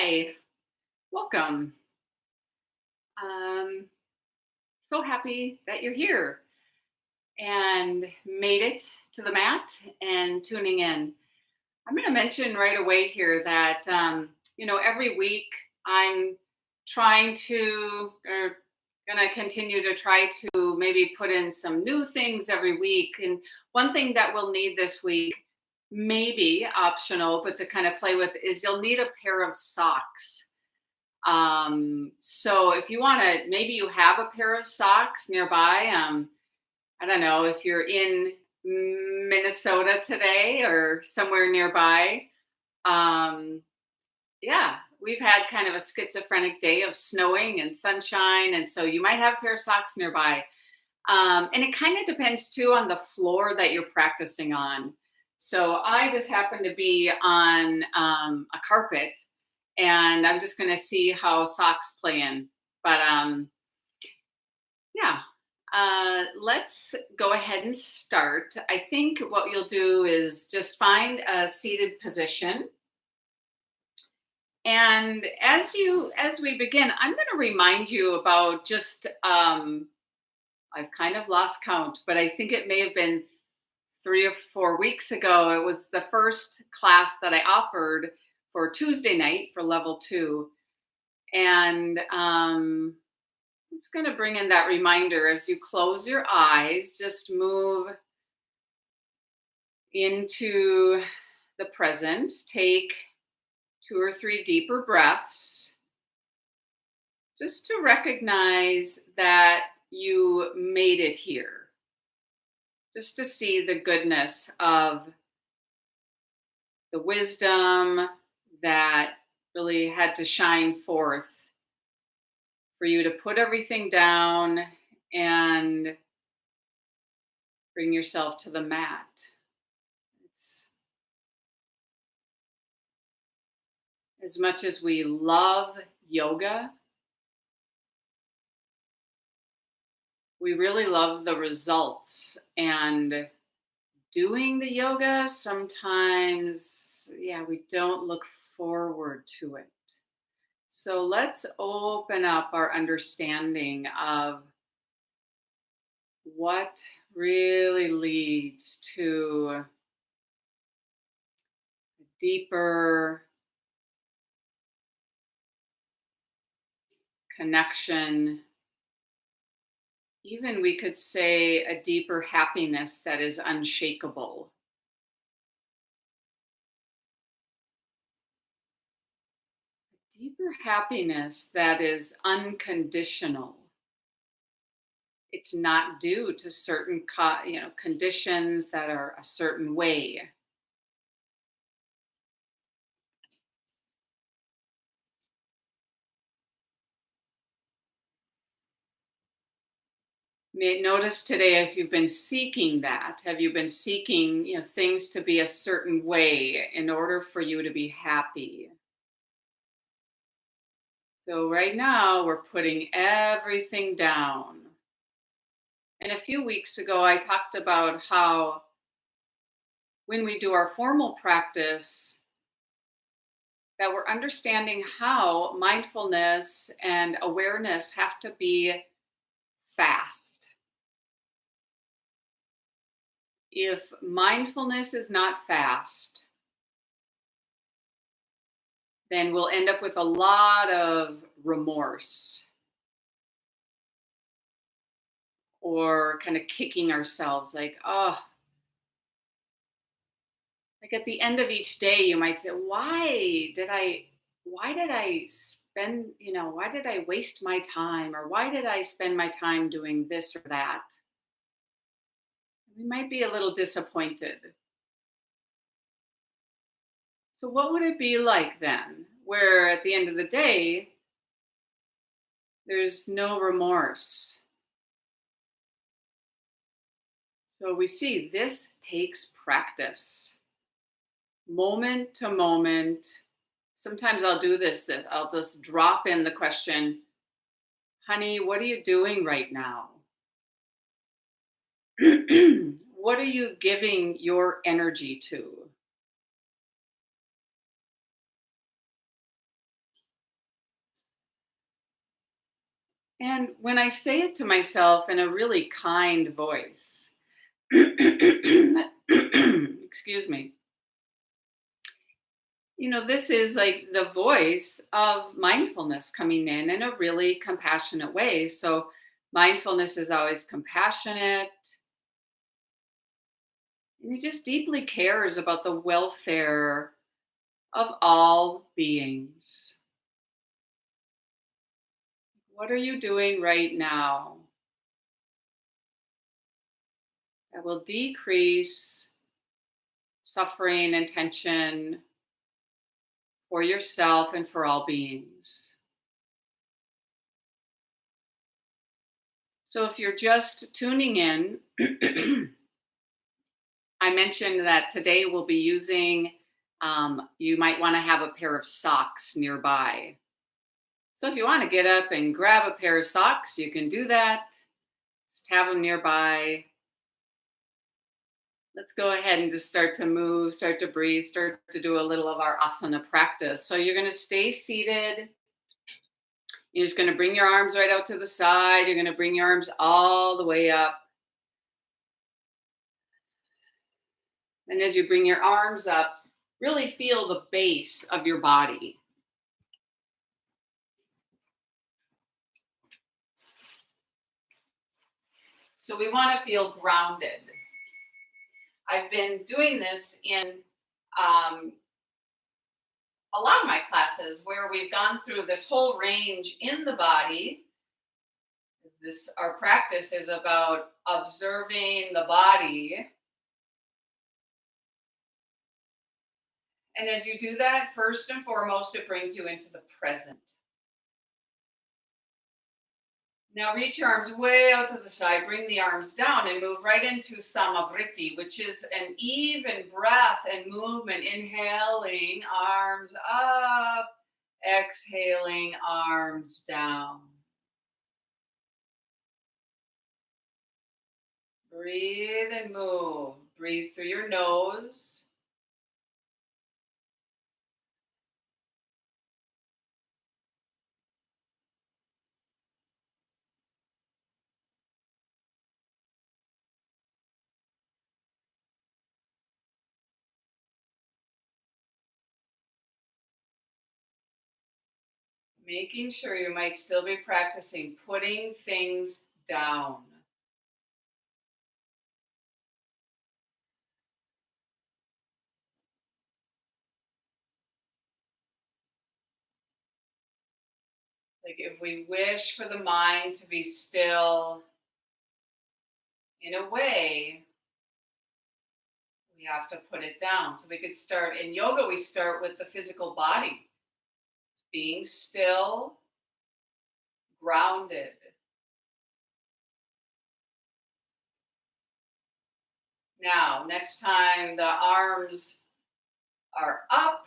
Hi, welcome. Um, so happy that you're here and made it to the mat and tuning in. I'm going to mention right away here that, every week I'm trying to, or going to continue to try to maybe put in some new things every week. And one thing that we'll need this week, maybe optional, but to kind of play with, is you'll need a pair of socks. So if you want to, maybe you have a pair of socks nearby. I don't know if you're in Minnesota today or somewhere nearby. Um, yeah, we've had kind of a schizophrenic day of snowing and sunshine. And so you might have a pair of socks nearby. And it kind of depends too on the floor that you're practicing on. So I just happen to be on a carpet and I'm just going to see how socks play in. But yeah, let's go ahead and start. I think what you'll do is just find a seated position. And as we begin, I'm going to remind you about just I've kind of lost count, but I think it may have been 3 or 4 weeks ago. It was the first class that I offered for Tuesday night for level 2. And it's going to bring in that reminder as you close your eyes, just move into the present. Take 2 or 3 deeper breaths just to recognize that you made it here. Just to see the goodness of the wisdom that really had to shine forth for you to put everything down and bring yourself to the mat. It's as much as we love yoga, we really love the results. And doing the yoga, sometimes, we don't look forward to it. So let's open up our understanding of what really leads to a deeper connection. Even we could say a deeper happiness that is unshakable. A deeper happiness that is unconditional. It's not due to certain conditions that are a certain way. Notice today if you've been seeking that. Have you been seeking, things to be a certain way in order for you to be happy? So right now we're putting everything down. And a few weeks ago I talked about how when we do our formal practice, that we're understanding how mindfulness and awareness have to be fast. If mindfulness is not fast, then we'll end up with a lot of remorse or kind of kicking ourselves like, oh, like at the end of each day, you might say, why did I why did I waste my time? Or why did I spend my time doing this or that? We might be a little disappointed. So what would it be like then, where at the end of the day, there's no remorse? So we see this takes practice, moment to moment. Sometimes I'll do this, that I'll just drop in the question, honey, what are you doing right now? What are you giving your energy to? And when I say it to myself in a really kind voice, excuse me, this is like the voice of mindfulness coming in a really compassionate way. So, mindfulness is always compassionate, and it just deeply cares about the welfare of all beings. What are you doing right now that will decrease suffering and tension for yourself and for all beings? So, if you're just tuning in, I mentioned that today we'll be using, you might want to have a pair of socks nearby. So, if you want to get up and grab a pair of socks, you can do that. Just have them nearby. Let's go ahead and just start to move, start to breathe, start to do a little of our asana practice. So, you're going to stay seated. You're just going to bring your arms right out to the side. You're going to bring your arms all the way up. And as you bring your arms up, really feel the base of your body. So we want to feel grounded. I've been doing this in a lot of my classes where we've gone through this whole range in the body. Our practice is about observing the body. And as you do that, first and foremost, it brings you into the present. Now reach your arms way out to the side, bring the arms down and move right into Samavriti, which is an even breath and movement. Inhaling, arms up, exhaling, arms down. Breathe and move. Breathe through your nose. Making sure you might still be practicing putting things down. Like if we wish for the mind to be still, in a way, we have to put it down. So we could start in yoga, we start with the physical body, being still, grounded. Now, next time the arms are up,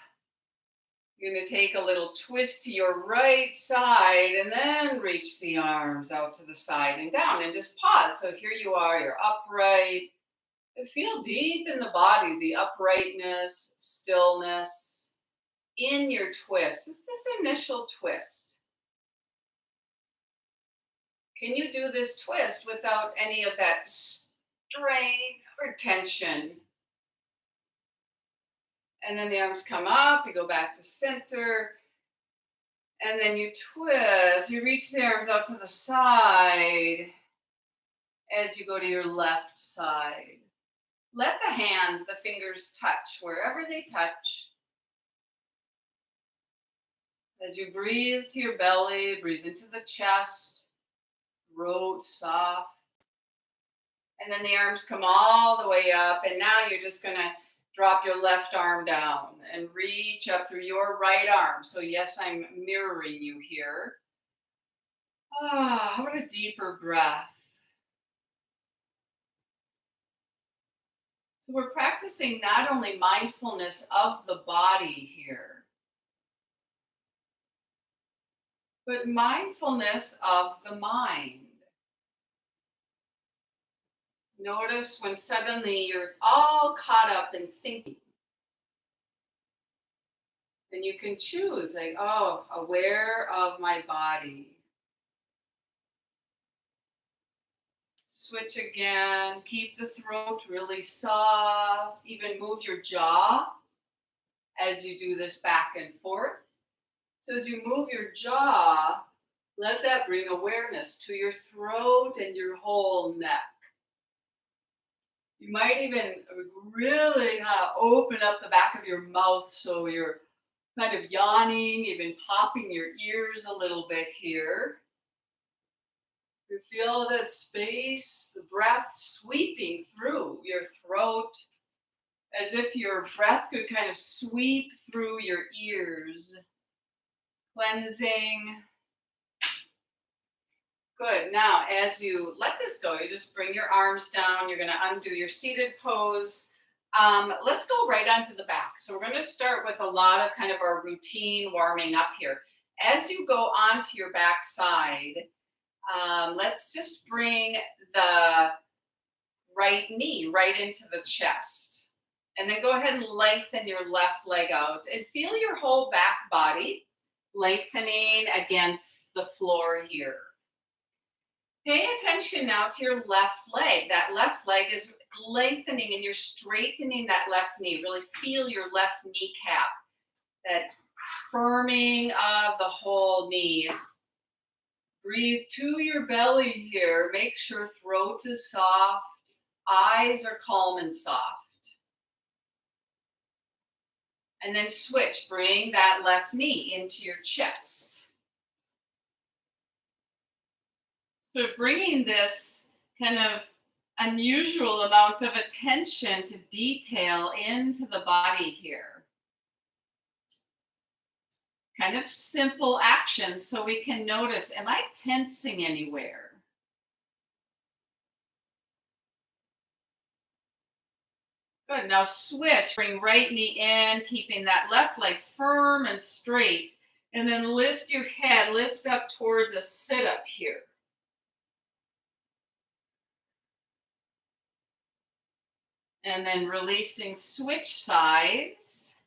you're going to take a little twist to your right side and then reach the arms out to the side and down and just pause. So here you are, you're upright. Feel deep in the body, the uprightness, stillness in your twist. Just this initial twist. Can you do this twist without any of that strain or tension? And then the arms come up, you go back to center, and then you twist. You reach the arms out to the side as you go to your left side. Let the hands, the fingers touch wherever they touch. As you breathe to your belly, breathe into the chest, throat soft. And then the arms come all the way up. And now you're just going to drop your left arm down and reach up through your right arm. So yes, I'm mirroring you here. How about a deeper breath? So we're practicing not only mindfulness of the body here, but mindfulness of the mind. Notice when suddenly you're all caught up in thinking. Then you can choose, like, aware of my body. Switch again. Keep the throat really soft. Even move your jaw as you do this back and forth. So as you move your jaw, let that bring awareness to your throat and your whole neck. You might even really open up the back of your mouth so you're kind of yawning, even popping your ears a little bit here. You feel that space, the breath sweeping through your throat as if your breath could kind of sweep through your ears, cleansing. Good. Now, as you let this go, you just bring your arms down. You're going to undo your seated pose. Let's go right onto the back. So we're going to start with a lot of kind of our routine warming up here. As you go onto your back side, let's just bring the right knee right into the chest. And then go ahead and lengthen your left leg out and feel your whole back body lengthening against the floor here. Pay attention now to your left leg. That left leg is lengthening and you're straightening that left knee. Really feel your left kneecap, that firming of the whole knee. Breathe to your belly here. Make sure throat is soft, eyes are calm and soft. And then switch. Bring that left knee into your chest. So bringing this kind of unusual amount of attention to detail into the body here. Kind of simple actions so we can notice, am I tensing anywhere? Good, now switch, bring right knee in, keeping that left leg firm and straight, and then lift your head, lift up towards a sit-up here. And then releasing, switch sides.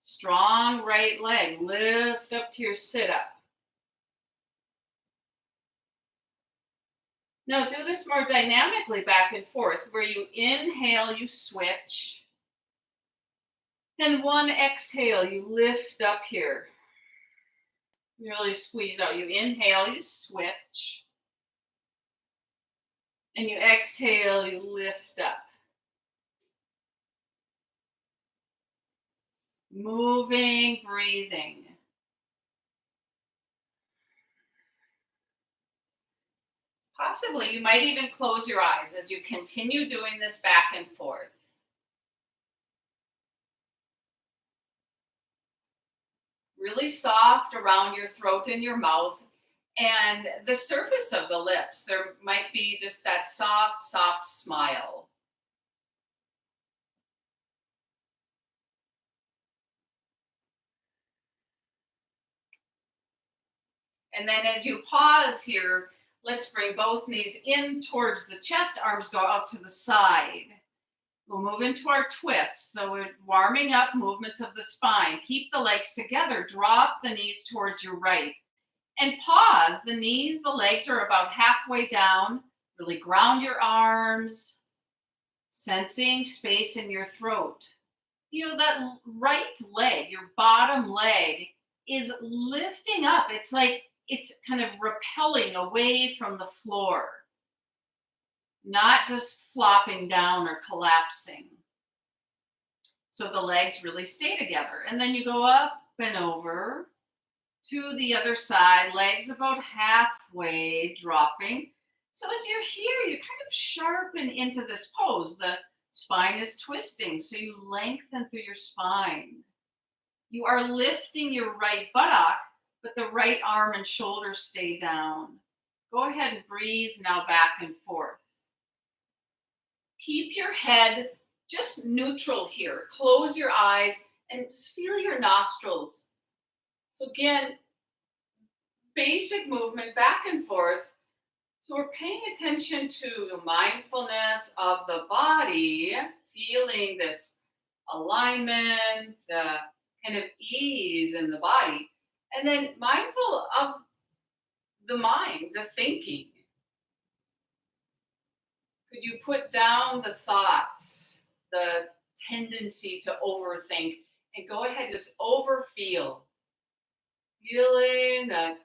Strong right leg, lift up to your sit-up. Now do this more dynamically back and forth, where you inhale, you switch. And one exhale, you lift up here. You really squeeze out. You inhale, you switch. And you exhale, you lift up. Moving, breathing. Possibly, you might even close your eyes as you continue doing this back and forth. Really soft around your throat and your mouth and the surface of the lips. There might be just that soft, soft smile. And then as you pause here, let's bring both knees in towards the chest, arms go out to the side. We'll move into our twist. So we're warming up movements of the spine. Keep the legs together, drop the knees towards your right. And pause, the knees, the legs are about halfway down. Really ground your arms, sensing space in your throat. You know, that right leg, your bottom leg, is lifting up. It's like it's kind of repelling away from the floor, not just flopping down or collapsing. So the legs really stay together. And then you go up and over to the other side, legs about halfway dropping. So as you're here, you kind of sharpen into this pose. The spine is twisting, so you lengthen through your spine. You are lifting your right buttock, but the right arm and shoulder stay down. Go ahead and breathe now back and forth. Keep your head just neutral here. Close your eyes and just feel your nostrils. So again, basic movement back and forth. So we're paying attention to the mindfulness of the body, feeling this alignment, the kind of ease in the body. And then mindful of the mind, the thinking. Could you put down the thoughts, the tendency to overthink, and go ahead, just overfeel, feeling that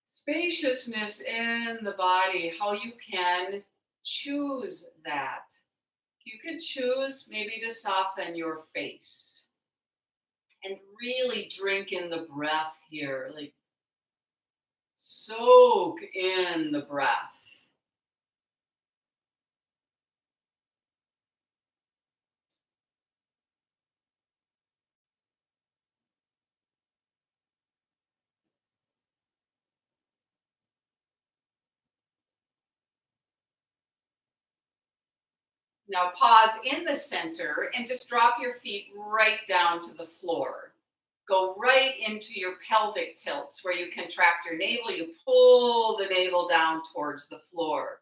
spaciousness in the body, how you can choose that. You can choose maybe to soften your face and really drink in the breath here, like soak in the breath. Now pause in the center and just drop your feet right down to the floor. Go right into your pelvic tilts where you contract your navel. You pull the navel down towards the floor.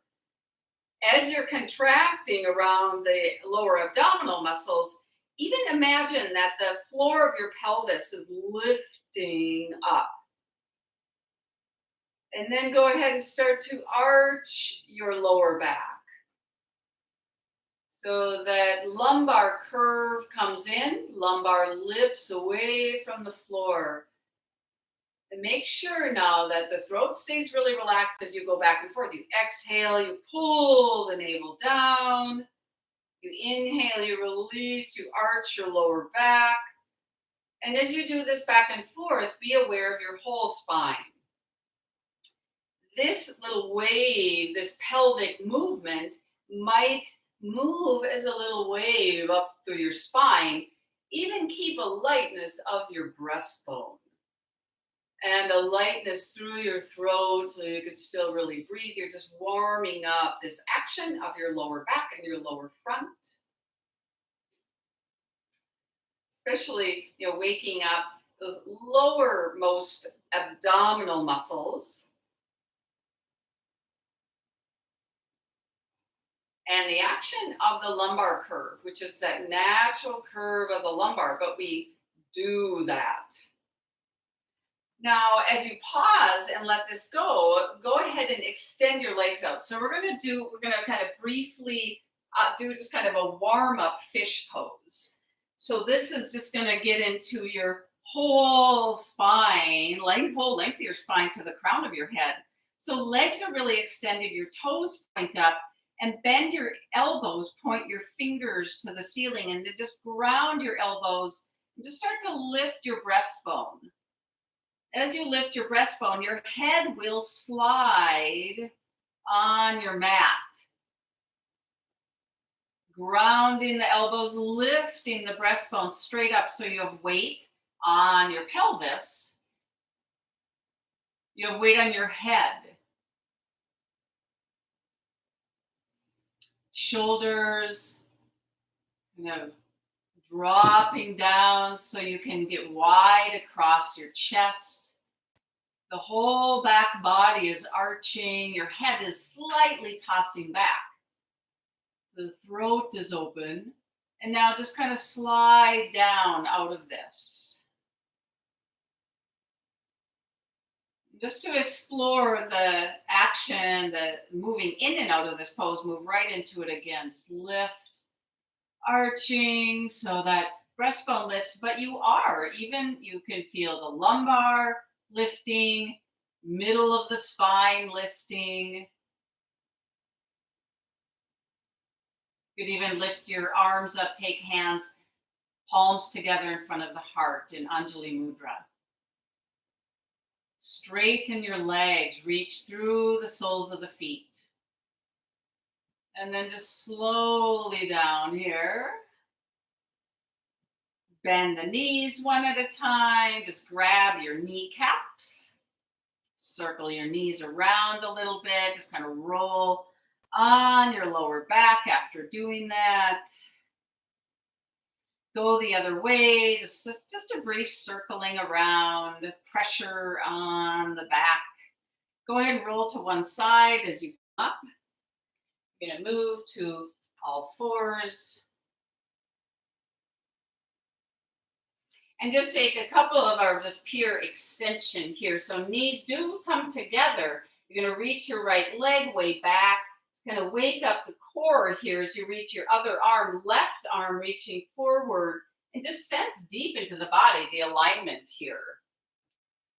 As you're contracting around the lower abdominal muscles, even imagine that the floor of your pelvis is lifting up. And then go ahead and start to arch your lower back. So that lumbar curve comes in, lumbar lifts away from the floor. And make sure now that the throat stays really relaxed as you go back and forth. You exhale, you pull the navel down. You inhale, you release, you arch your lower back. And as you do this back and forth, be aware of your whole spine. This little wave, this pelvic movement might move as a little wave up through your spine. Even keep a lightness of your breastbone and a lightness through your throat so you can still really breathe. You're just warming up this action of your lower back and your lower front. Especially, waking up those lowermost abdominal muscles. And the action of the lumbar curve, which is that natural curve of the lumbar, but we do that. Now, as you pause and let this go ahead and extend your legs out. So we're going to kind of briefly do just kind of a warm-up fish pose. So this is just going to get into your whole spine, whole length of your spine to the crown of your head. So legs are really extended, your toes point up, and bend your elbows, point your fingers to the ceiling, and then just ground your elbows and just start to lift your breastbone. As you lift your breastbone, your head will slide on your mat. Grounding the elbows, lifting the breastbone straight up so you have weight on your pelvis. You have weight on your head. Shoulders, dropping down so you can get wide across your chest. The whole back body is arching. Your head is slightly tossing back. The throat is open. And now just kind of slide down out of this. Just to explore the action, the moving in and out of this pose, move right into it again. Just lift, arching so that breastbone lifts, but you can feel the lumbar lifting, middle of the spine lifting. You could even lift your arms up, take hands, palms together in front of the heart in Anjali Mudra. Straighten your legs, reach through the soles of the feet. And then just slowly down here. Bend the knees one at a time. Just grab your kneecaps. Circle your knees around a little bit. Just kind of roll on your lower back after doing that. Go the other way, just a brief circling around, pressure on the back. Go ahead and roll to one side as you come up. You're going to move to all fours. And just take a couple of our just pure extension here. So knees do come together. You're going to reach your right leg way back, Kind of wake up the core here as you reach your other arm, left arm reaching forward, and just sense deep into the body, the alignment here.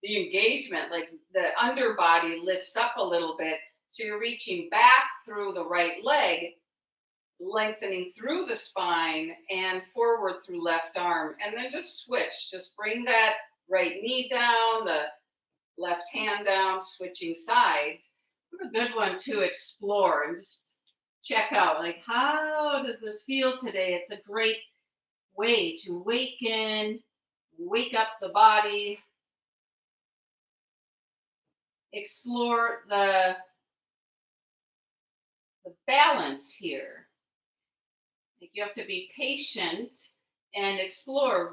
The engagement, like the underbody lifts up a little bit. So you're reaching back through the right leg, lengthening through the spine and forward through left arm. And then just switch. Just bring that right knee down, the left hand down, switching sides. A good one to explore and just check out, like, how does this feel today? It's a great way to awaken, wake up the body, explore the balance here. Like, you have to be patient and explore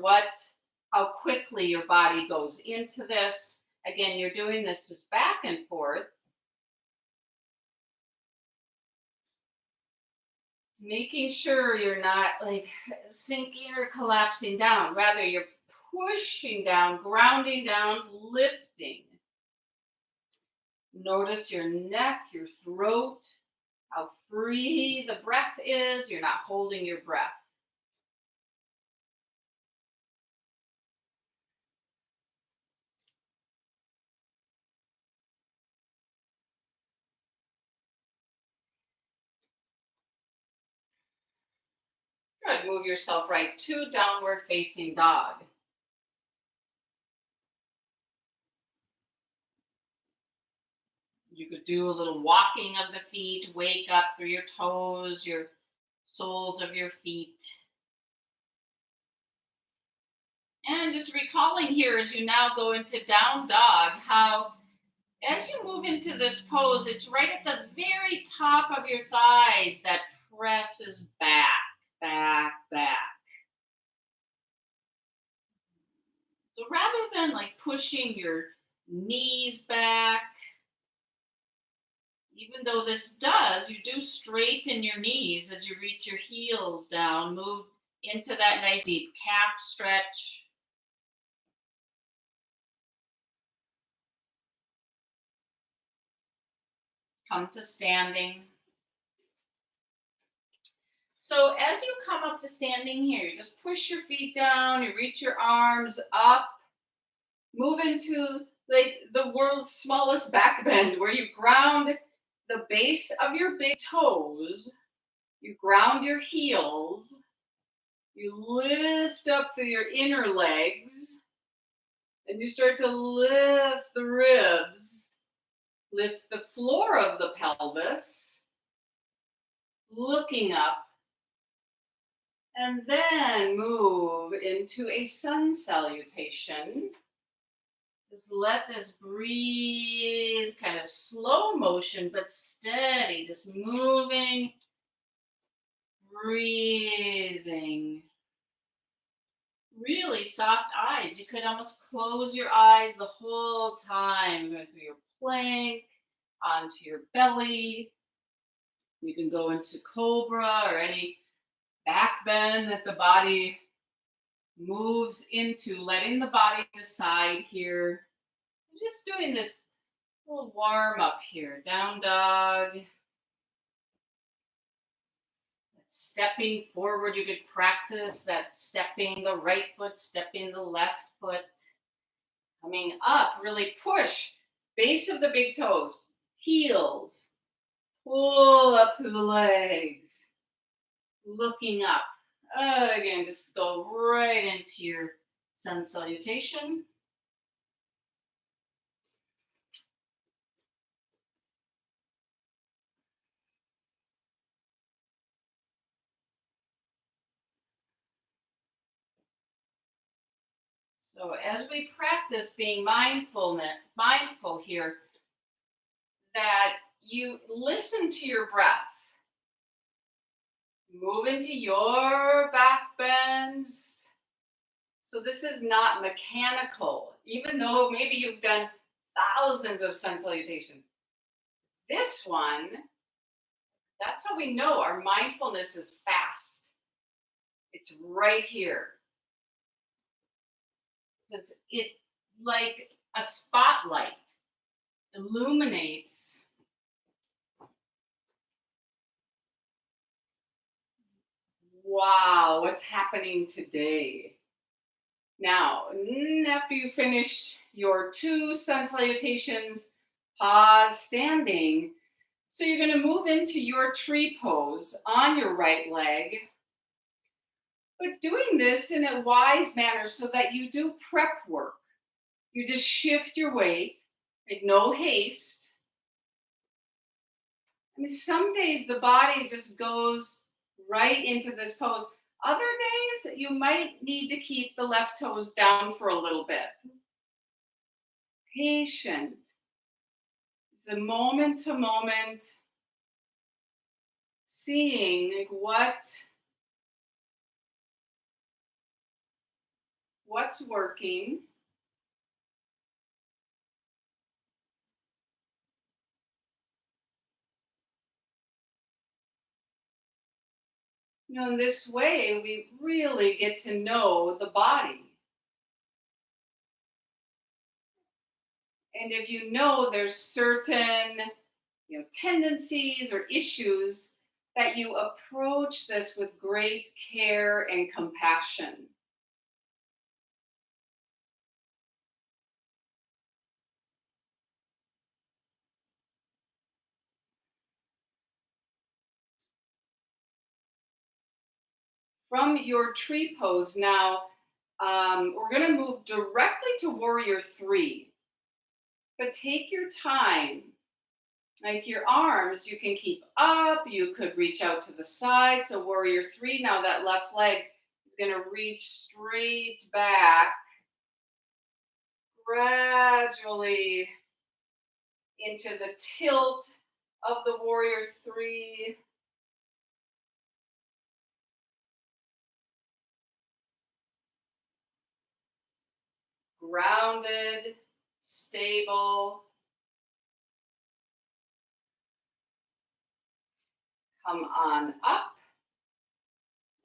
how quickly your body goes into this. Again, you're doing this just back and forth. Making sure you're not like sinking or collapsing down. Rather, you're pushing down, grounding down, lifting. Notice your neck, your throat, how free the breath is. You're not holding your breath. Good. Move yourself right to downward facing dog. You could do a little walking of the feet, wake up through your toes, your soles of your feet. And just recalling here as you now go into down dog, how as you move into this pose, it's right at the very top of your thighs that presses back, back, back. So rather than like pushing your knees back, even though this does, you do straighten your knees as you reach your heels down, move into that nice deep calf stretch. Come to standing. So as you come up to standing here, you just push your feet down, you reach your arms up, move into like the world's smallest back bend where you ground the base of your big toes, you ground your heels, you lift up through your inner legs, and you start to lift the ribs, lift the floor of the pelvis, looking up, and then move into a sun salutation. Just let this breathe, kind of slow motion, but steady, just moving, breathing. Really soft eyes. You could almost close your eyes the whole time, going through your plank, onto your belly. You can go into cobra or any back bend that the body moves into, letting the body decide here. I'm just doing this little warm up here. Down dog. Stepping forward, you could practice that stepping the right foot, stepping the left foot. Coming up, really push. Base of the big toes, heels. Pull up through the legs. Looking up. Again, just go right into your sun salutation. So as we practice being mindful here, that you listen to your breath. Move into your back bends. So this is not mechanical, even though maybe you've done thousands of sun salutations. This one, that's how we know our mindfulness is fast. It's right here. Because it, like a spotlight, illuminates wow, what's happening today? Now, after you finish your 2 sun salutations, pause standing. So you're going to move into your tree pose on your right leg, but doing this in a wise manner so that you do prep work. You just shift your weight, make no haste. I mean, some days the body just goes right into this pose. Other days, you might need to keep the left toes down for a little bit. Patient. It's a moment to moment seeing like what's working. In this way, we really get to know the body. And if you know there's certain tendencies or issues, that you approach this with great care and compassion. From your tree pose now, we're going to move directly to warrior 3. But take your time. Like your arms, you can keep up. You could reach out to the side. So warrior 3, now that left leg is going to reach straight back. Gradually into the tilt of the warrior 3. Grounded, stable. Come on up.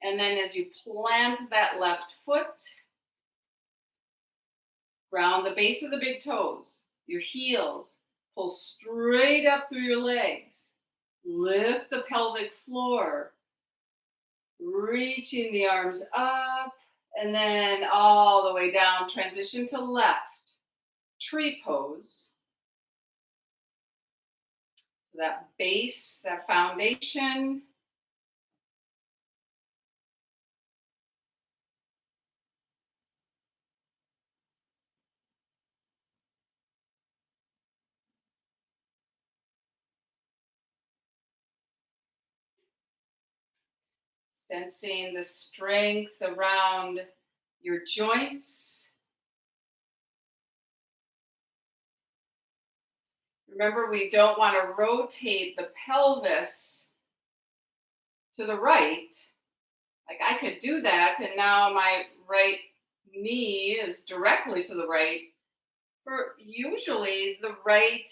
And then as you plant that left foot, ground the base of the big toes, your heels, pull straight up through your legs. Lift the pelvic floor, reaching the arms up, and then all the way down, transition to left. Tree pose. That base, that foundation. Sensing the strength around your joints. Remember, we don't want to rotate the pelvis to the right. Like I could do that, and now my right knee is directly to the right. For usually, the right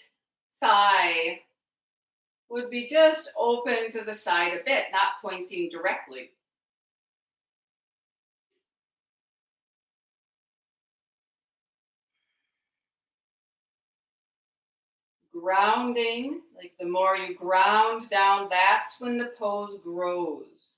thigh would be just open to the side a bit, not pointing directly. Grounding, like the more you ground down, that's when the pose grows.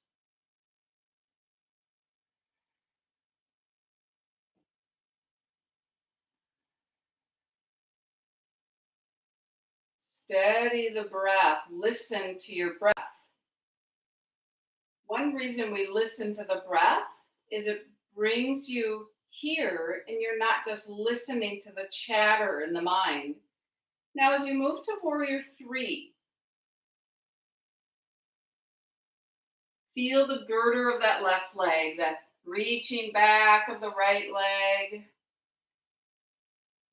Steady the breath. Listen to your breath. One reason we listen to the breath is it brings you here and you're not just listening to the chatter in the mind. Now, as you move to warrior 3, feel the girder of that left leg, that reaching back of the right leg.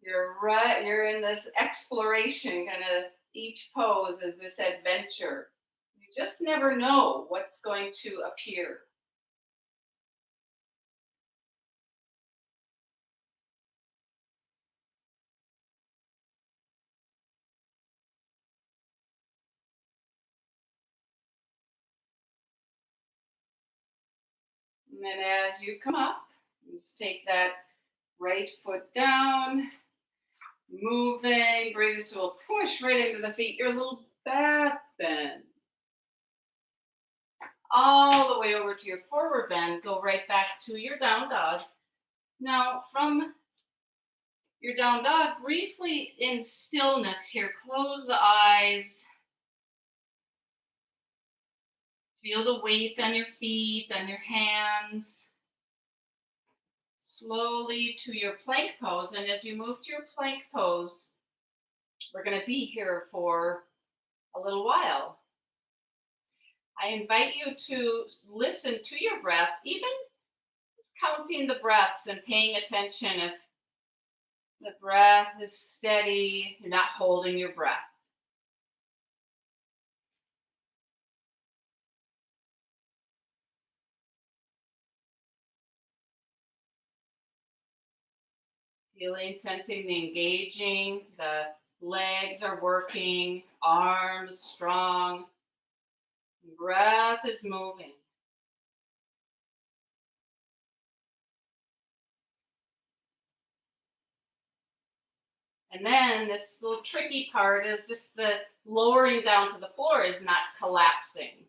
You're in this exploration, kind of each pose is this adventure. You just never know what's going to appear. And then as you come up, just take that right foot down, moving, breathe, so we'll push right into the feet, your little back bend. all the way over to your forward bend. Go right back to your down dog. Now, from your down dog, briefly in stillness here, close the eyes. Feel the weight on your feet, on your hands. Slowly to your plank pose. And as you move to your plank pose, we're going to be here for a little while. I invite you to listen to your breath, even just counting the breaths and paying attention if the breath is steady, you're not holding your breath. Feeling, sensing the engaging, the legs are working, arms strong, breath is moving. And then this little tricky part is just the lowering down to the floor is not collapsing.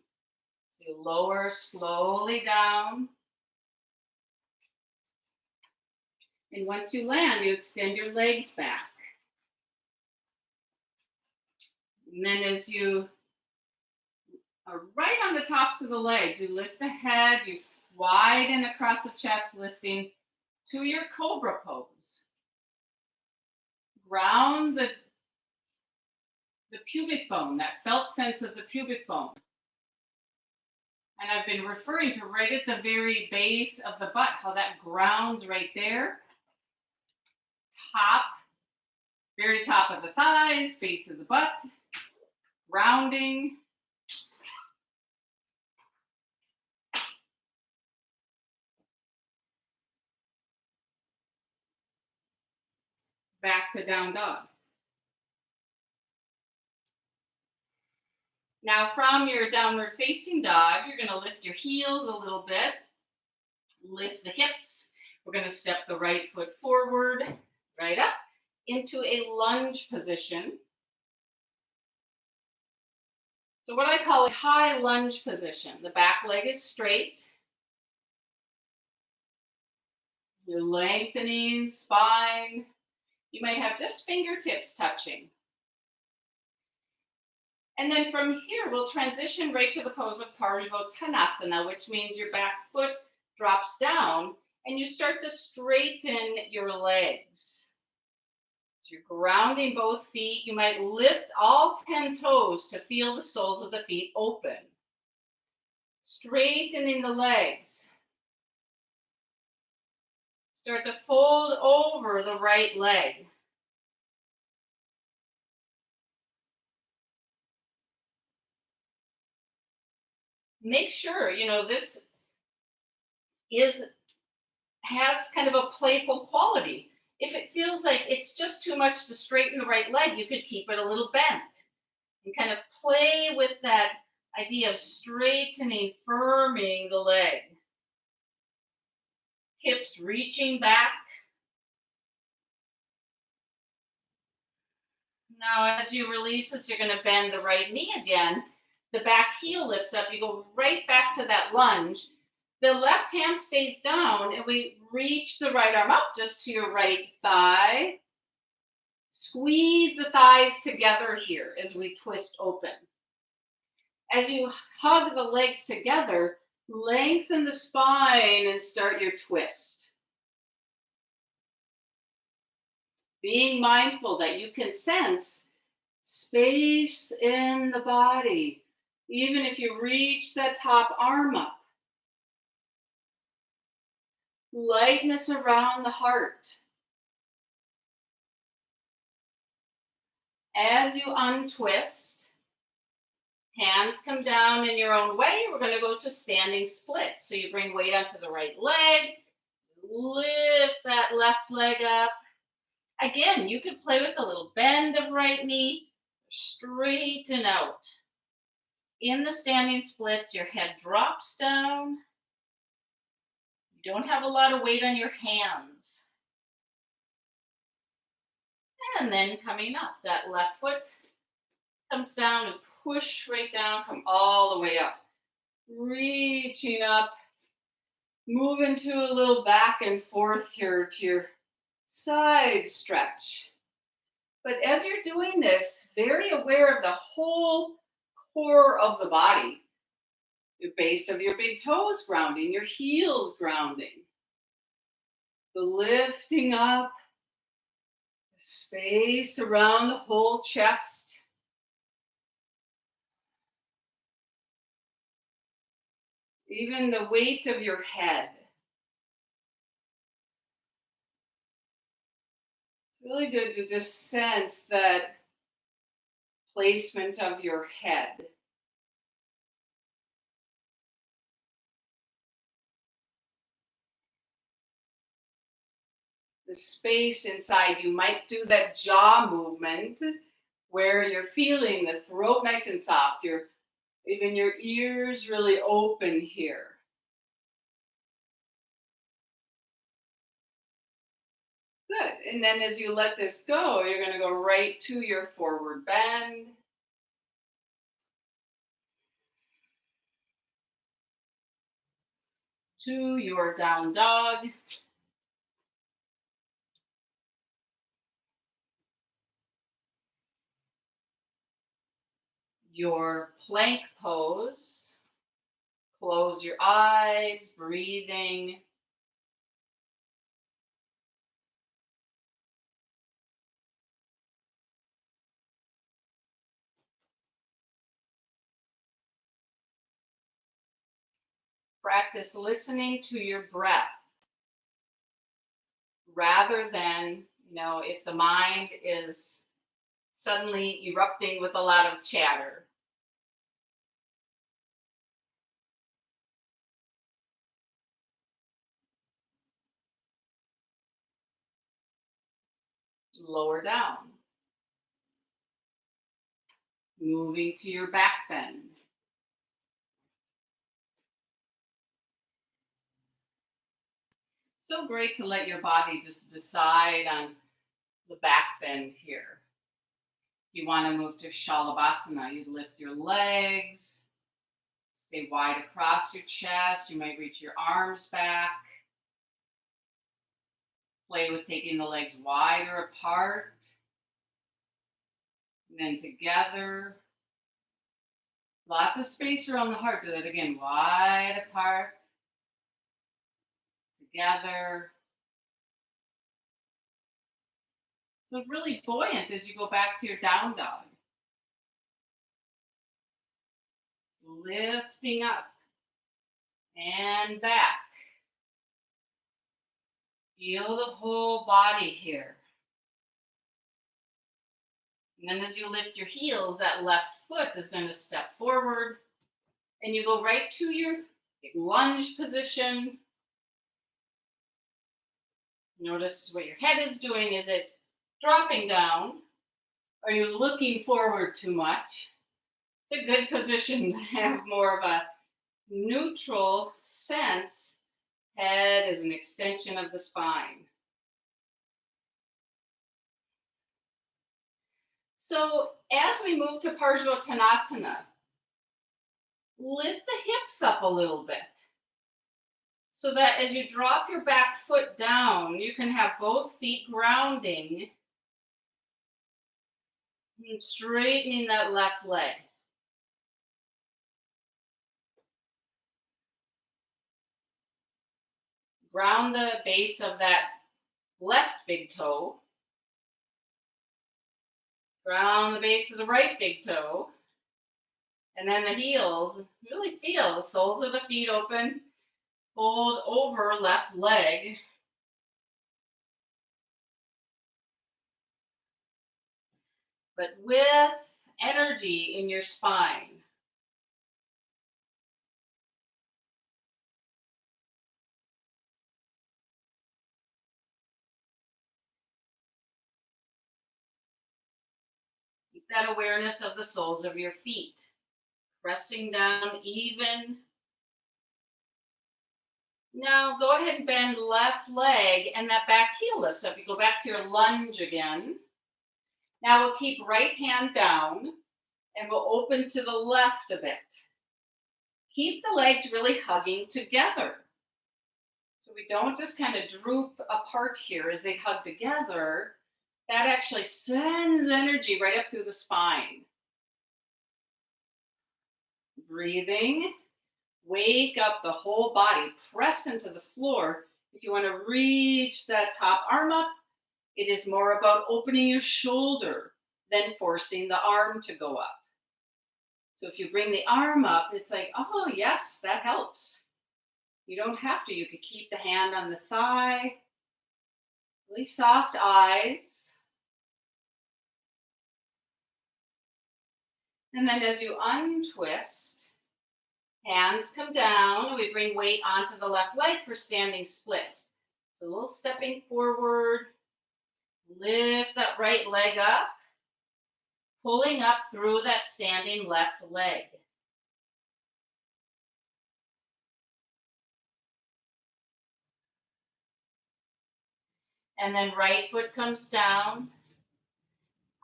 So you lower slowly down. And once you land, you extend your legs back. And then as you are right on the tops of the legs, you lift the head, you widen across the chest, lifting to your cobra pose. Ground the pubic bone, that felt sense of the pubic bone. And I've been referring to right at the very base of the butt, how that grounds right there. Top, very top of the thighs, base of the butt, grounding. Back to down dog. Now from your downward facing dog, you're going to lift your heels a little bit, lift the hips. We're going to step the right foot forward, right up, into a lunge position. So what I call a high lunge position. The back leg is straight. You're lengthening spine. You might have just fingertips touching. And then from here, we'll transition right to the pose of Parsvottanasana, which means your back foot drops down and you start to straighten your legs. So you're grounding both feet. You might lift all 10 toes to feel the soles of the feet open. Straightening the legs. Start to fold over the right leg. Make sure, this has kind of a playful quality. If it feels like it's just too much to straighten the right leg, you could keep it a little bent and kind of play with that idea of straightening, firming the leg. Hips reaching back. Now, as you release this, you're going to bend the right knee again. The back heel lifts up. You go right back to that lunge. The left hand stays down, and we reach the right arm up just to your right thigh. Squeeze the thighs together here as we twist open. As you hug the legs together, lengthen the spine and start your twist. Being mindful that you can sense space in the body, even if you reach that top arm up. Lightness around the heart. As you untwist, hands come down in your own way. We're going to go to standing splits. So you bring weight onto the right leg, lift that left leg up. Again, you could play with a little bend of right knee, straighten out. In the standing splits, your head drops down. You don't have a lot of weight on your hands. And then coming up, that left foot comes down and push right down, come all the way up. Reaching up, move into a little back and forth here to your side stretch. But as you're doing this, very aware of the whole core of the body. The base of your big toes grounding, your heels grounding. The lifting up, the space around the whole chest. Even the weight of your head. It's really good to just sense that placement of your head. The space inside. You might do that jaw movement where you're feeling the throat nice and soft. Even your ears really open here. Good. And then as you let this go, you're going to go right to your forward bend. To your down dog. Your plank pose. Close your eyes, breathing. Practice listening to your breath rather than, if the mind is suddenly erupting with a lot of chatter. Lower down. Moving to your back bend. So great to let your body just decide on the back bend here. If you want to move to Shavasana, you lift your legs, stay wide across your chest. You might reach your arms back. Play with taking the legs wider apart. And then together. Lots of space around the heart. Do that again. Wide apart. Together. So really buoyant as you go back to your down dog. Lifting up and back. Feel the whole body here. And then as you lift your heels, that left foot is going to step forward. And you go right to your lunge position. Notice what your head is doing. Is it dropping down? Are you looking forward too much? It's a good position to have more of a neutral sense. Head is an extension of the spine. So as we move to Parsvottanasana, lift the hips up a little bit so that as you drop your back foot down, you can have both feet grounding and straightening that left leg. Ground the base of that left big toe. Ground the base of the right big toe. And then the heels, really feel the soles of the feet open. Fold over left leg. But with energy in your spine. Keep that awareness of the soles of your feet. Pressing down even. Now go ahead and bend left leg and that back heel lifts up. You go back to your lunge again. Now we'll keep right hand down and we'll open to the left a bit. Keep the legs really hugging together. So we don't just kind of droop apart here as they hug together. That actually sends energy right up through the spine. Breathing. Wake up the whole body. Press into the floor. If you want to reach that top arm up, it is more about opening your shoulder than forcing the arm to go up. So if you bring the arm up, it's like, oh, yes, that helps. You don't have to. You could keep the hand on the thigh. Really soft eyes. And then as you untwist, hands come down. We bring weight onto the left leg for standing splits. So a little stepping forward. Lift that right leg up. Pulling up through that standing left leg. And then right foot comes down.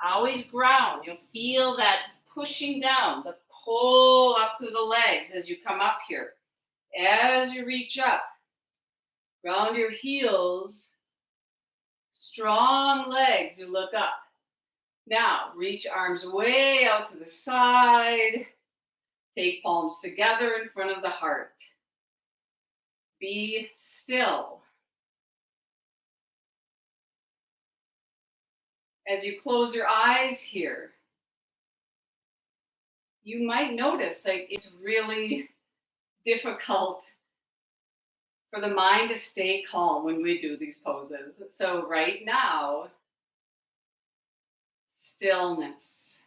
Always ground. You'll feel that pushing down, the pull up through the legs as you come up here. As you reach up, ground your heels. Strong legs, you look up. Now, reach arms way out to the side. Take palms together in front of the heart. Be still. As you close your eyes here, you might notice like it's really difficult for the mind to stay calm when we do these poses. So right now, stillness.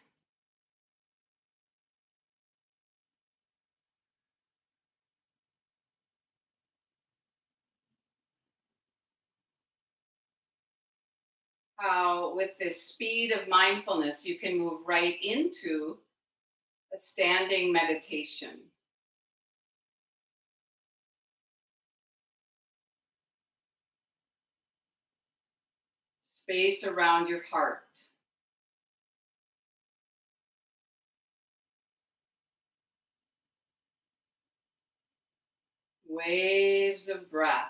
How with this speed of mindfulness, you can move right into a standing meditation. Space around your heart. Waves of breath.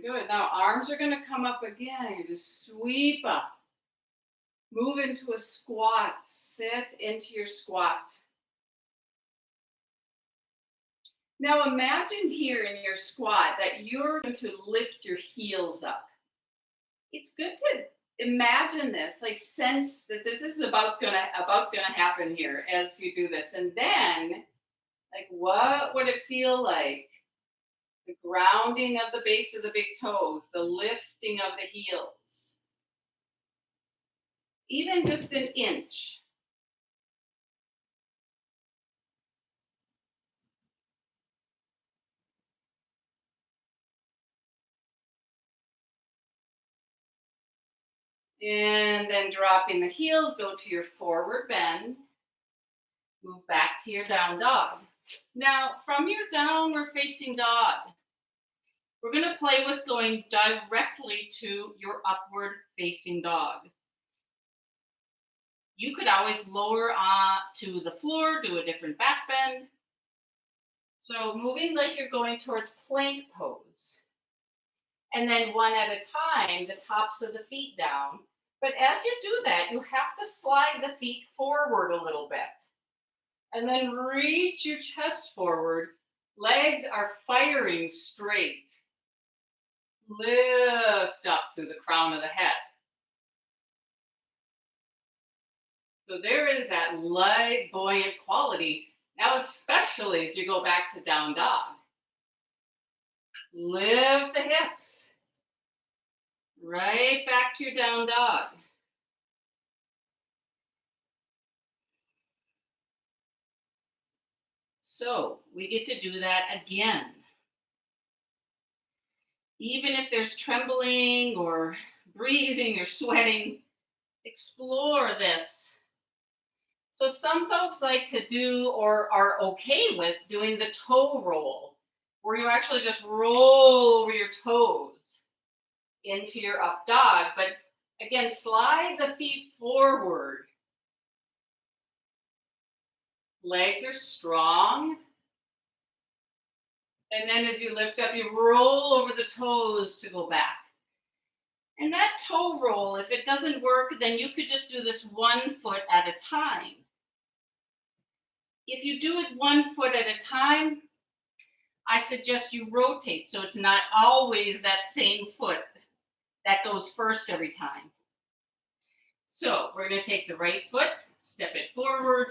Good. Now arms are going to come up again. You just sweep up. Move into a squat. Sit into your squat. Now imagine here in your squat that you're going to lift your heels up. It's good to imagine this, like sense that this is about gonna happen here as you do this. And then, like, what would it feel like? The grounding of the base of the big toes, the lifting of the heels. Even just an inch. And then dropping the heels, go to your forward bend. Move back to your down dog. Now, from your downward facing dog, we're going to play with going directly to your upward facing dog. You could always lower to the floor, do a different back bend. So moving like you're going towards plank pose. And then one at a time, the tops of the feet down. But as you do that, you have to slide the feet forward a little bit. And then reach your chest forward. Legs are firing straight. Lift up through the crown of the head. So there is that light, buoyant quality. Now, especially as you go back to down dog. Lift the hips. Right back to your down dog. So we get to do that again. Even if there's trembling or breathing or sweating, explore this. So some folks like to do or are okay with doing the toe roll, where you actually just roll over your toes. into your up dog. But again, slide the feet forward. Legs are strong. And then as you lift up, you roll over the toes to go back. And that toe roll, if it doesn't work, then you could just do this 1 foot at a time. If you do it 1 foot at a time, I suggest you rotate so it's not always that same foot that goes first every time. So we're going to take the right foot, step it forward,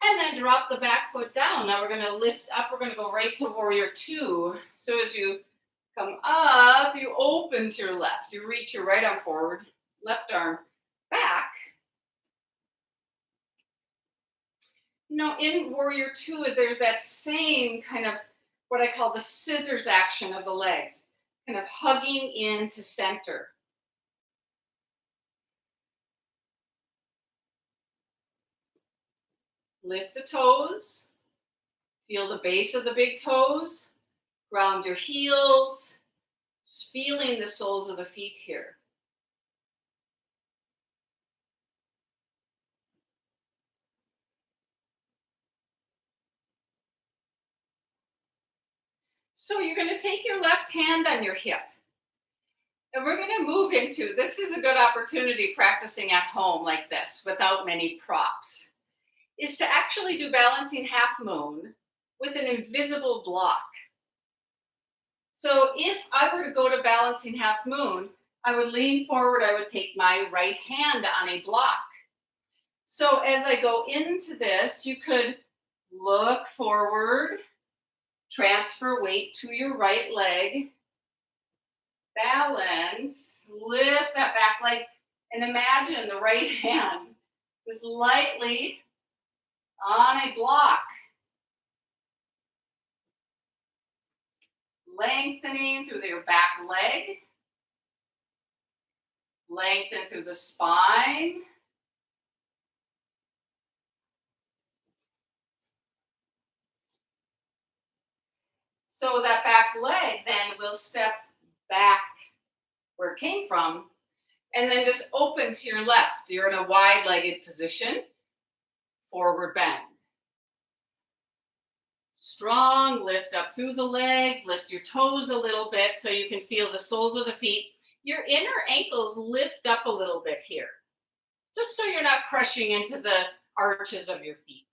and then drop the back foot down. Now we're going to lift up. We're going to go right to warrior 2. So as you come up, you open to your left. You reach your right arm forward, left arm back. Now in warrior 2, there's that same kind of what I call the scissors action of the legs, kind of hugging into center. Lift the toes, feel the base of the big toes, ground your heels, just feeling the soles of the feet here. So you're going to take your left hand on your hip, and we're going to move into, this is a good opportunity practicing at home like this without many props, is to actually do balancing half moon with an invisible block. So if I were to go to balancing half moon, I would lean forward, I would take my right hand on a block. So as I go into this, you could look forward, transfer weight to your right leg, balance, lift that back leg, and imagine the right hand just lightly on a block. Lengthening through your back leg, lengthen through the spine. So that back leg then will step back where it came from, and then just open to your left. You're in a wide-legged position, forward bend. Strong, lift up through the legs, lift your toes a little bit so you can feel the soles of the feet. Your inner ankles lift up a little bit here, just so you're not crushing into the arches of your feet.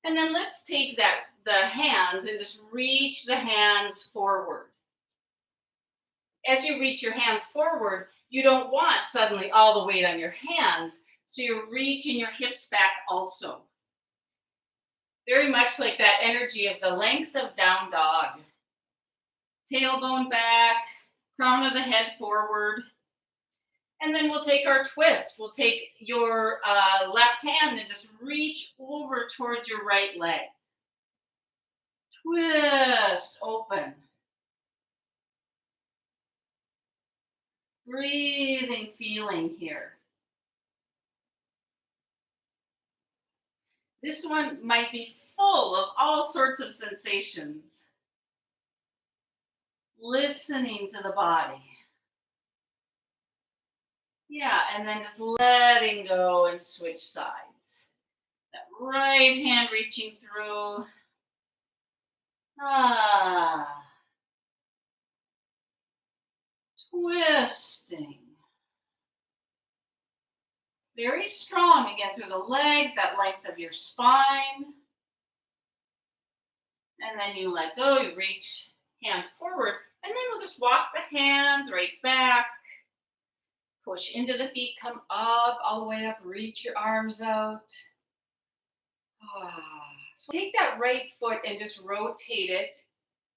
And then let's take the hands and just reach the hands forward. As you reach your hands forward, you don't want suddenly all the weight on your hands, so you're reaching your hips back also. Very much like that energy of the length of down dog. Tailbone back, crown of the head forward. And then we'll take our twist. We'll take your left hand and just reach over towards your right leg. Twist, open. Breathing, feeling here. This one might be full of all sorts of sensations. Listening to the body. Yeah, and then just letting go and switch sides. That right hand reaching through. Twisting. Very strong again through the legs, that length of your spine. And then you let go, you reach hands forward, and then we'll just walk the hands right back. Push into the feet, come up, all the way up, reach your arms out. So take that right foot and just rotate it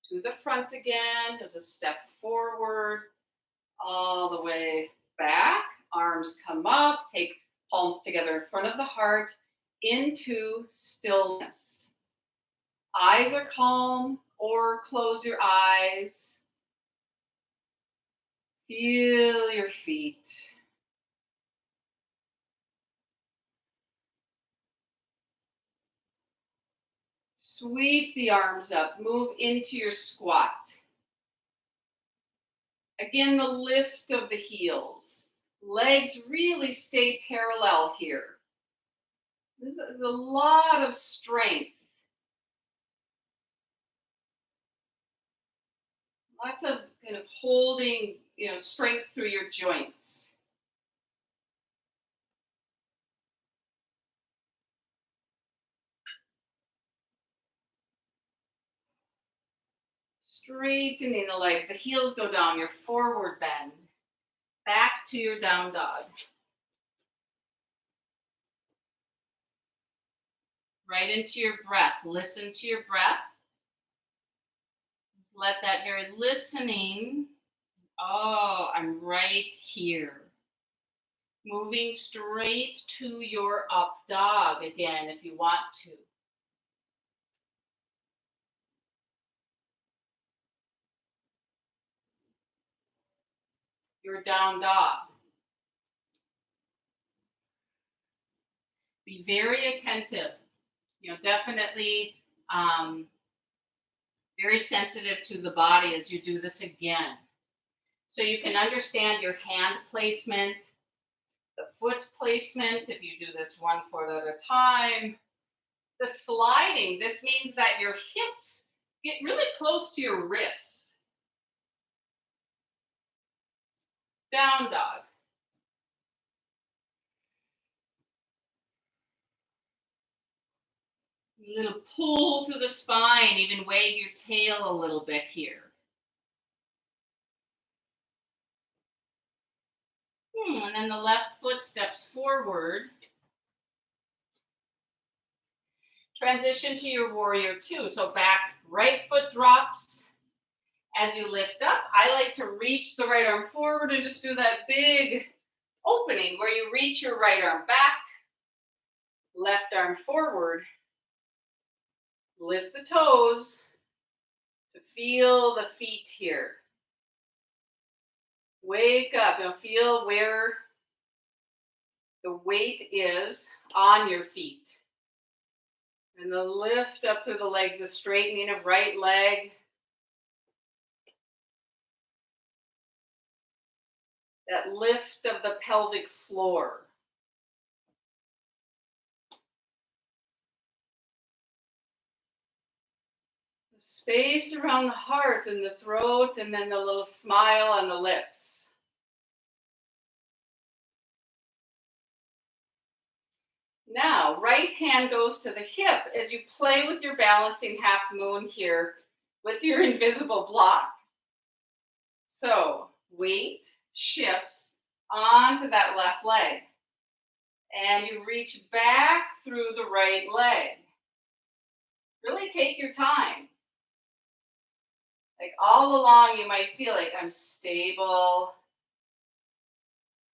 to the front again. You'll just step forward, all the way back. Arms come up, take palms together in front of the heart, into stillness. Eyes are calm, or close your eyes. Feel your feet. Sweep the arms up. Move into your squat. Again, the lift of the heels. Legs really stay parallel here. This is a lot of strength. Lots of kind of holding, strength through your joints. Straightening the legs. The heels go down. Your forward bend. Back to your down dog. Right into your breath. Listen to your breath. Let that very listening. Oh, I'm right here. Moving straight to your up dog again if you want to. Your down dog. Be very attentive. Definitely very sensitive to the body as you do this again. So you can understand your hand placement, the foot placement, if you do this 1 foot at a time. The sliding, this means that your hips get really close to your wrists. Down dog. A little pull through the spine, even wave your tail a little bit here. And then the left foot steps forward. Transition to your warrior 2. So back, right foot drops. As you lift up, I like to reach the right arm forward and just do that big opening where you reach your right arm back, left arm forward. Lift the toes to feel the feet here. Wake up. You'll feel where the weight is on your feet. And the lift up through the legs, the straightening of right leg. That lift of the pelvic floor. The space around the heart and the throat, and then the little smile on the lips. Now, right hand goes to the hip as you play with your balancing half moon here with your invisible block. So, weight shifts onto that left leg. And you reach back through the right leg. Really take your time. Like all along, you might feel like I'm stable,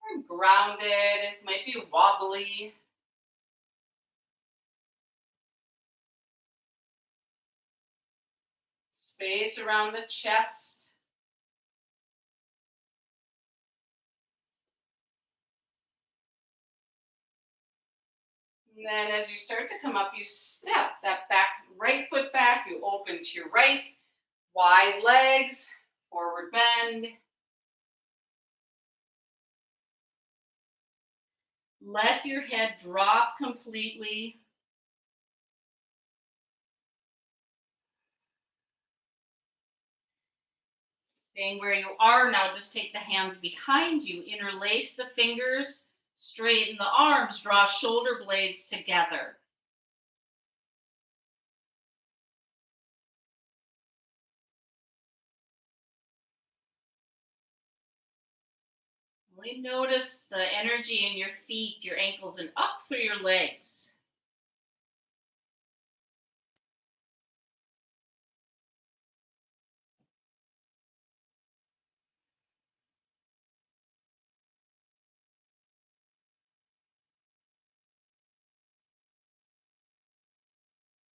I'm grounded, it might be wobbly. Space around the chest. And then as you start to come up, you step that back, right foot back, you open to your right, wide legs, forward bend. Let your head drop completely. Staying where you are now, just take the hands behind you, interlace the fingers, straighten the arms, draw shoulder blades together. Really notice the energy in your feet, your ankles, and up through your legs.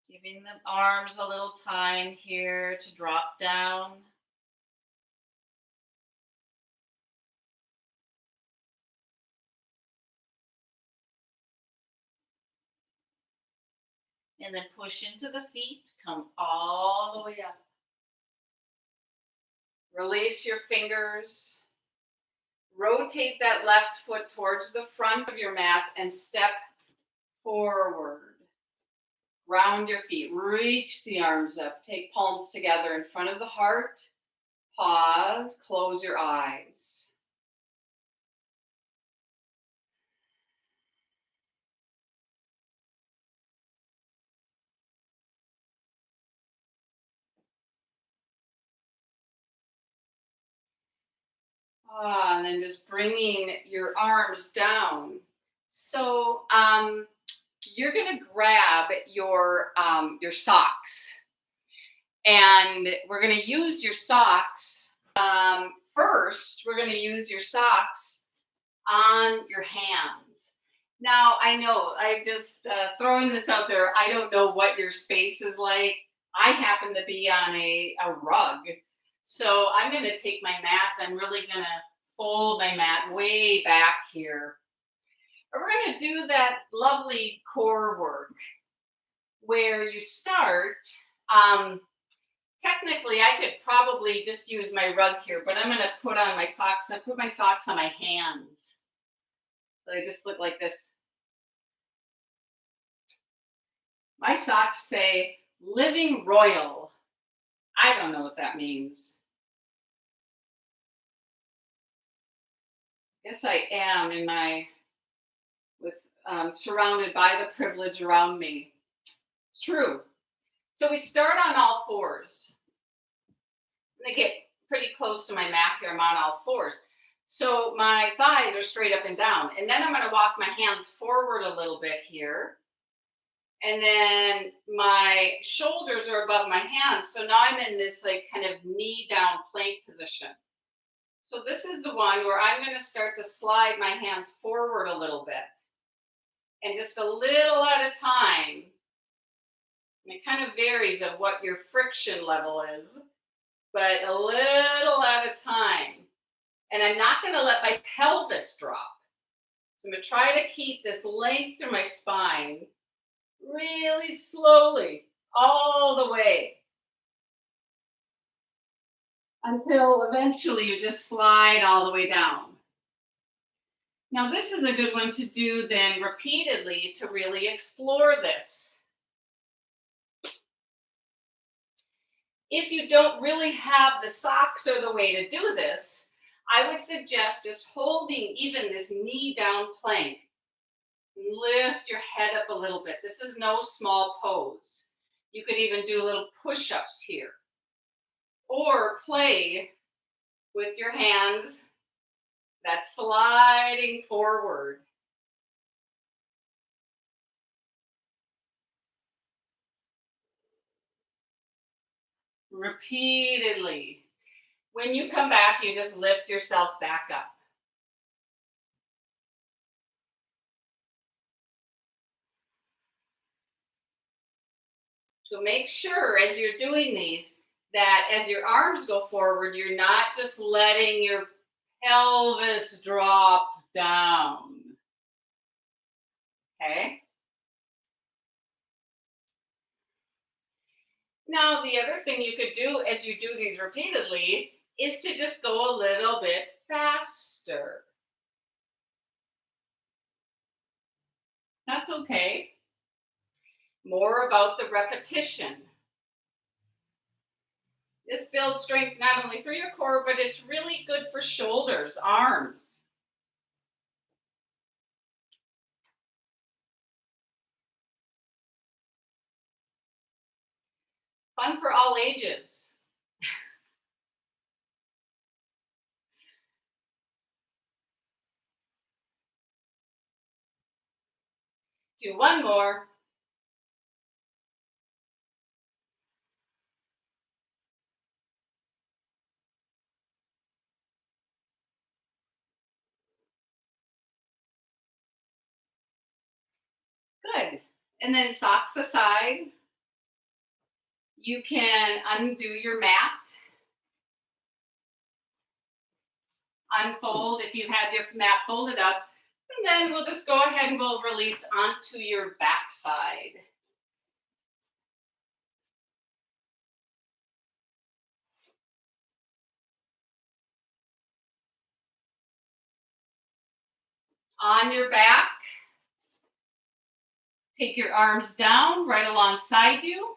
Giving the arms a little time here to drop down. And then push into the feet, come all the way up. Release your fingers. Rotate that left foot towards the front of your mat and step forward. Round your feet. Reach the arms up. Take palms together in front of the heart. Pause. Close your eyes. And then just bringing your arms down. So you're going to grab your socks. And we're going to use your socks. First, we're going to use your socks on your hands. Now, I know, I just throwing this out there, I don't know what your space is like. I happen to be on a rug. So I'm going to take my mat. I'm really going to fold my mat way back here. And we're going to do that lovely core work where you start. Technically, I could probably just use my rug here, but I'm going to put on my socks. I put my socks on my hands. So they just look like this. My socks say, living royal. I don't know what that means. Yes, I am surrounded by the privilege around me. It's true. So we start on all fours. I'm going to get pretty close to my mat here. I'm on all fours. So my thighs are straight up and down. And then I'm going to walk my hands forward a little bit here. And then my shoulders are above my hands. So now I'm in this like kind of knee down plank position. So this is the one where I'm going to start to slide my hands forward a little bit. And just a little at a time. And it kind of varies of what your friction level is, but a little at a time. And I'm not going to let my pelvis drop. So I'm going to try to keep this length through my spine really slowly, all the way. Until eventually you just slide all the way down. Now this is a good one to do then repeatedly to really explore this. If you don't really have the socks or the way to do this, I would suggest just holding even this knee down plank. Lift your head up a little bit. This is no small pose. You could even do little push-ups here. Or play with your hands that's sliding forward. Repeatedly. When you come back, you just lift yourself back up. So make sure as you're doing these that as your arms go forward, you're not just letting your pelvis drop down. Okay? Now, the other thing you could do as you do these repeatedly is to just go a little bit faster. That's okay. More about the repetition. This builds strength not only through your core, but it's really good for shoulders, arms. Fun for all ages. Do one more. Good. And then socks aside. You can undo your mat. Unfold if you've had your mat folded up. And then we'll just go ahead and we'll release onto your backside. On your back, take your arms down right alongside you.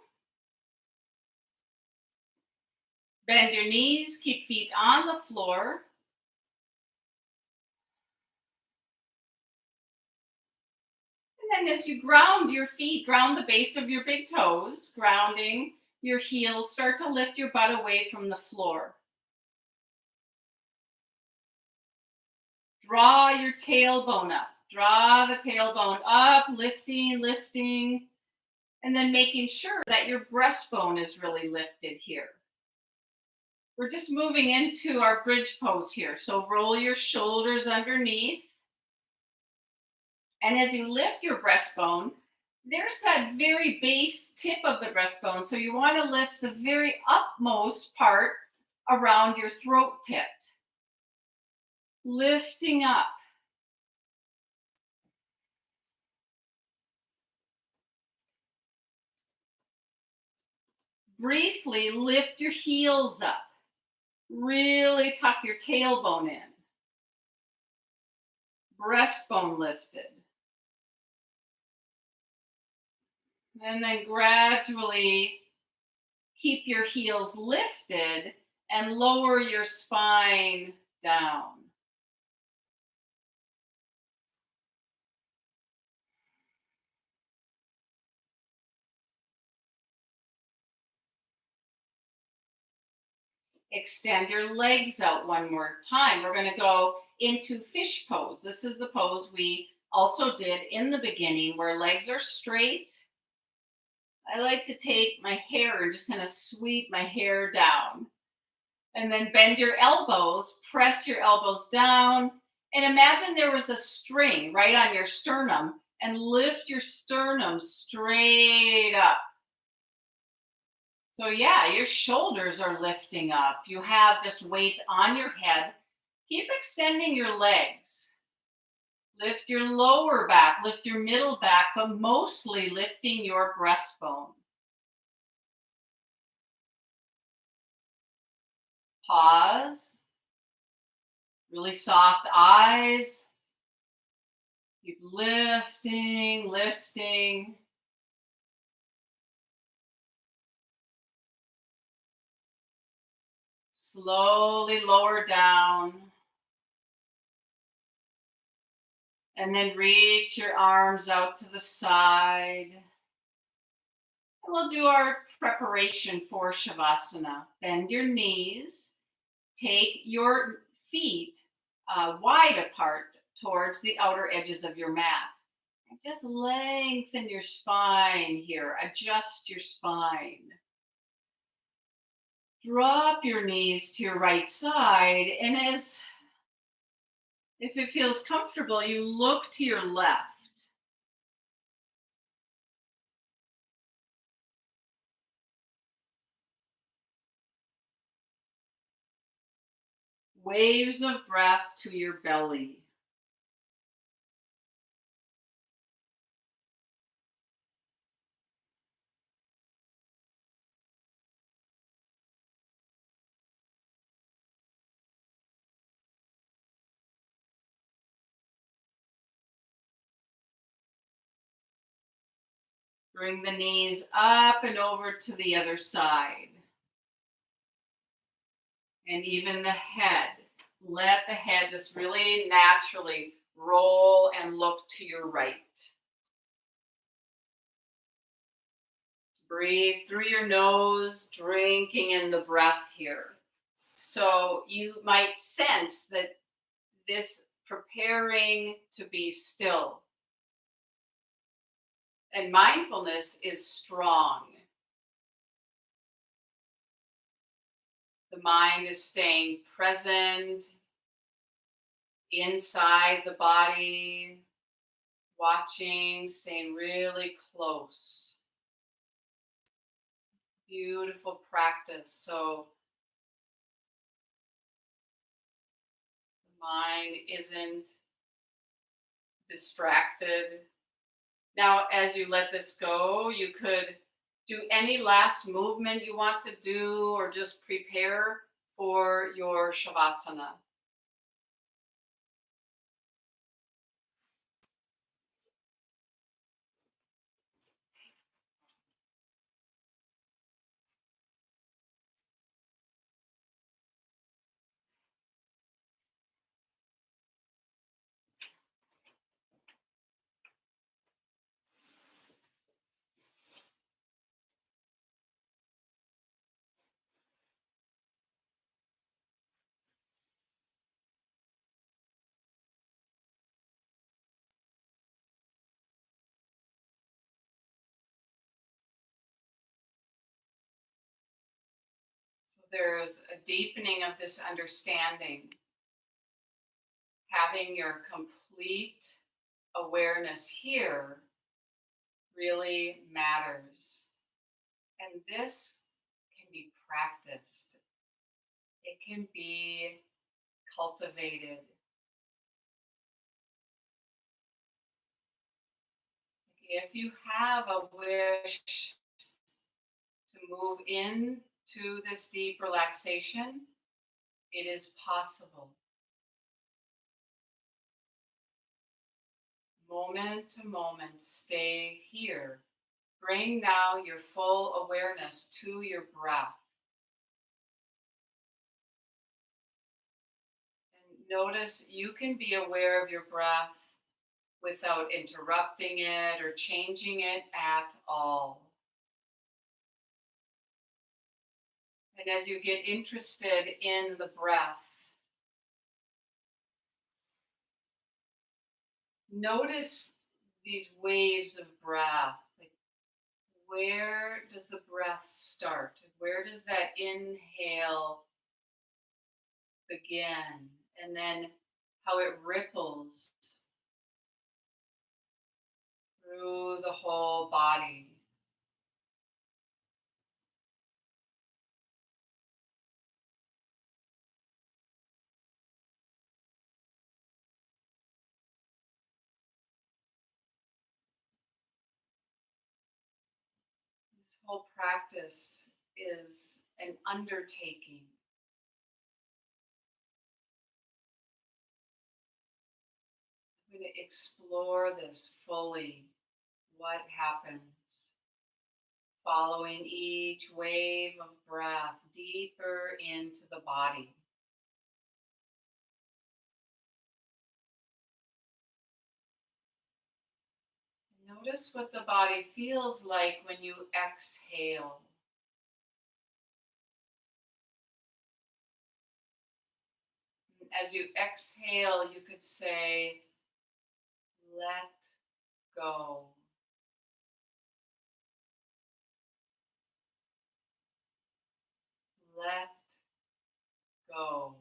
Bend your knees, keep feet on the floor. And then as you ground your feet, ground the base of your big toes, grounding your heels, start to lift your butt away from the floor. Draw your tailbone up. Draw the tailbone up, lifting, lifting, and then making sure that your breastbone is really lifted here. We're just moving into our bridge pose here. So roll your shoulders underneath. And as you lift your breastbone, there's that very base tip of the breastbone. So you want to lift the very upmost part around your throat pit. Lifting up. Briefly lift your heels up. Really tuck your tailbone in. Breastbone lifted. And then gradually keep your heels lifted and lower your spine down. Extend your legs out one more time. We're going to go into fish pose. This is the pose we also did in the beginning where legs are straight. I like to take my hair and just kind of sweep my hair down. And then bend your elbows, press your elbows down, and imagine there was a string right on your sternum and lift your sternum straight up. So yeah, your shoulders are lifting up. You have just weight on your head. Keep extending your legs. Lift your lower back, lift your middle back, but mostly lifting your breastbone. Pause. Really soft eyes. Keep lifting, lifting. Slowly lower down. And then reach your arms out to the side. And we'll do our preparation for Shavasana. Bend your knees. Take your feet wide apart towards the outer edges of your mat. And just lengthen your spine here. Adjust your spine. Drop your knees to your right side. And if it feels comfortable, you look to your left. Waves of breath to your belly. Bring the knees up and over to the other side. And even the head. Let the head just really naturally roll and look to your right. Breathe through your nose, drinking in the breath here. So you might sense that this preparing to be still. And mindfulness is strong. The mind is staying present inside the body, watching, staying really close. Beautiful practice. So the mind isn't distracted. Now, as you let this go, you could do any last movement you want to do or just prepare for your Shavasana. there's a deepening of this understanding. Having your complete awareness here really matters. And this can be practiced. It can be cultivated. If you have a wish to move into this deep relaxation, it is possible. Moment to moment, stay here. Bring now your full awareness to your breath. And notice you can be aware of your breath without interrupting it or changing it at all. And as you get interested in the breath, notice these waves of breath. Like, where does the breath start? Where does that inhale begin? And then how it ripples through the whole body. This whole practice is an undertaking. I'm going to explore this fully. What happens following each wave of breath deeper into the body. Notice what the body feels like when you exhale. As you exhale, you could say, let go. Let go.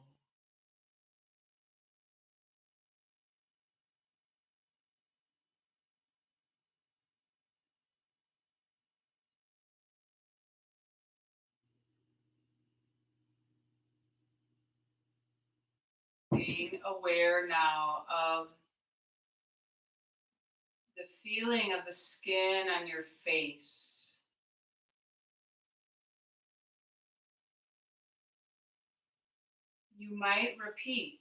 Being aware now of the feeling of the skin on your face. You might repeat,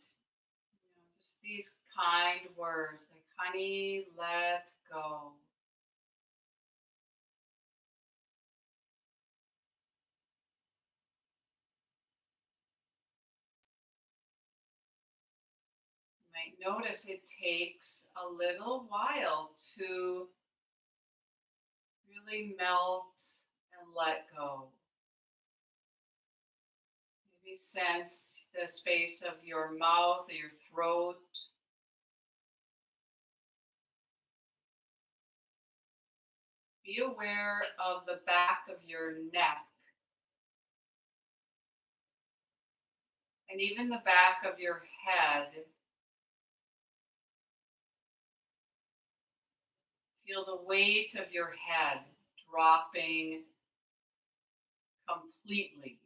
just these kind words like, honey, let go. You might notice it takes a little while to really melt and let go. Maybe sense the space of your mouth or your throat. Be aware of the back of your neck and even the back of your head. Feel the weight of your head dropping completely.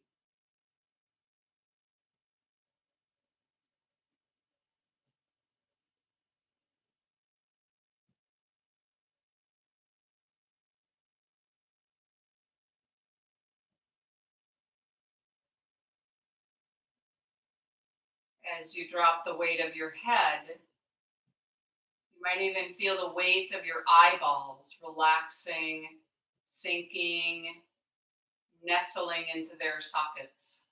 As you drop the weight of your head, you might even feel the weight of your eyeballs relaxing, sinking, nestling into their sockets.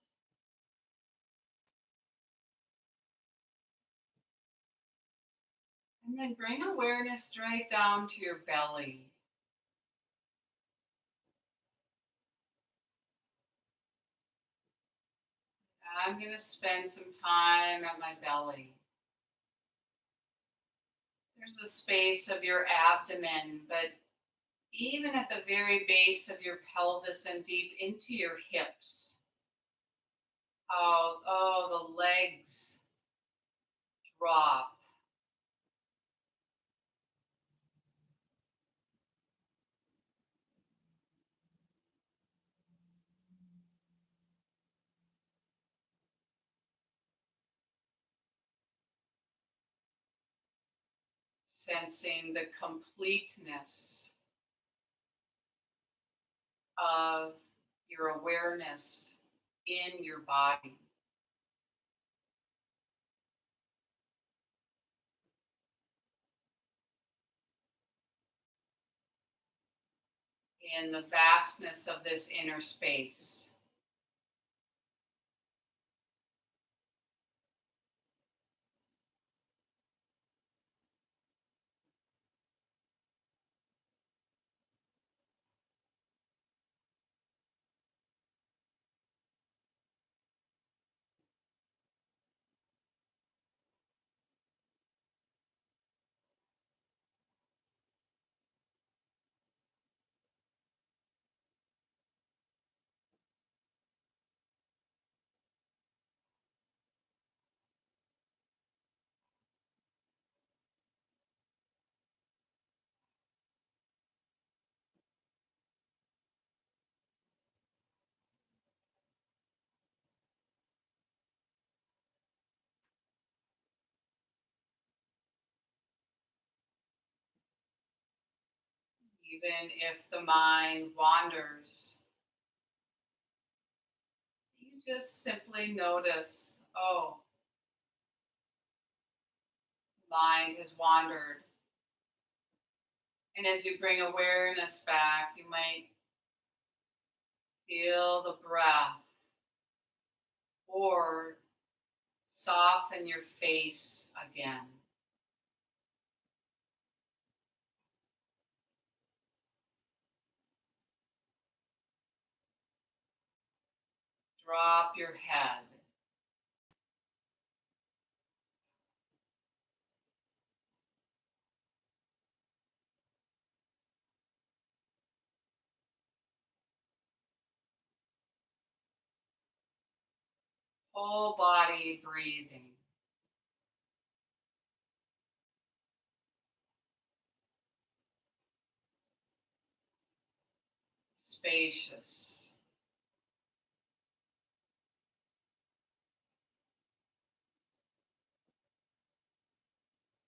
And then bring awareness right down to your belly. I'm going to spend some time at my belly. There's the space of your abdomen, but even at the very base of your pelvis and deep into your hips. How, the legs drop. Sensing the completeness of your awareness in your body. In the vastness of this inner space. Even if the mind wanders, you just simply notice, oh, mind has wandered. And as you bring awareness back, you might feel the breath or soften your face again. Drop your head. Whole body breathing. Spacious.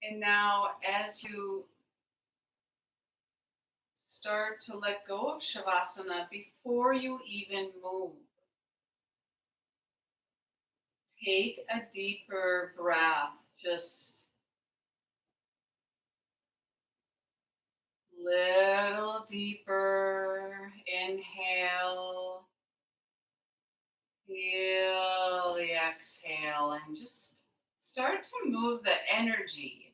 And now, as you start to let go of Shavasana before you even move, take a deeper breath. Just little deeper. Inhale. Feel the exhale and just start to move the energy.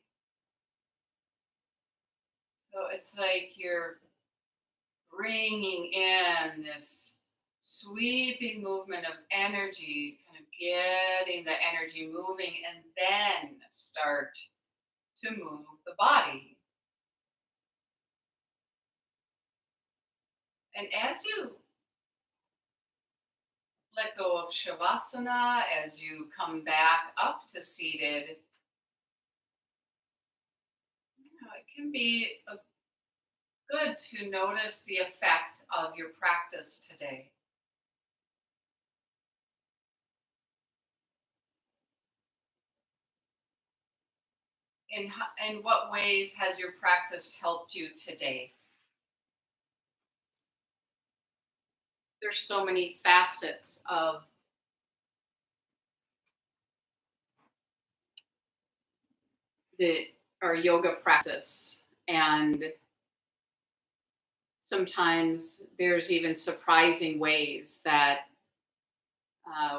So it's like you're bringing in this sweeping movement of energy, kind of getting the energy moving, and then start to move the body. And as you let go of Shavasana, as you come back up to seated, it can be good to notice the effect of your practice today. In what ways has your practice helped you today? There's so many facets of our yoga practice, and sometimes there's even surprising ways that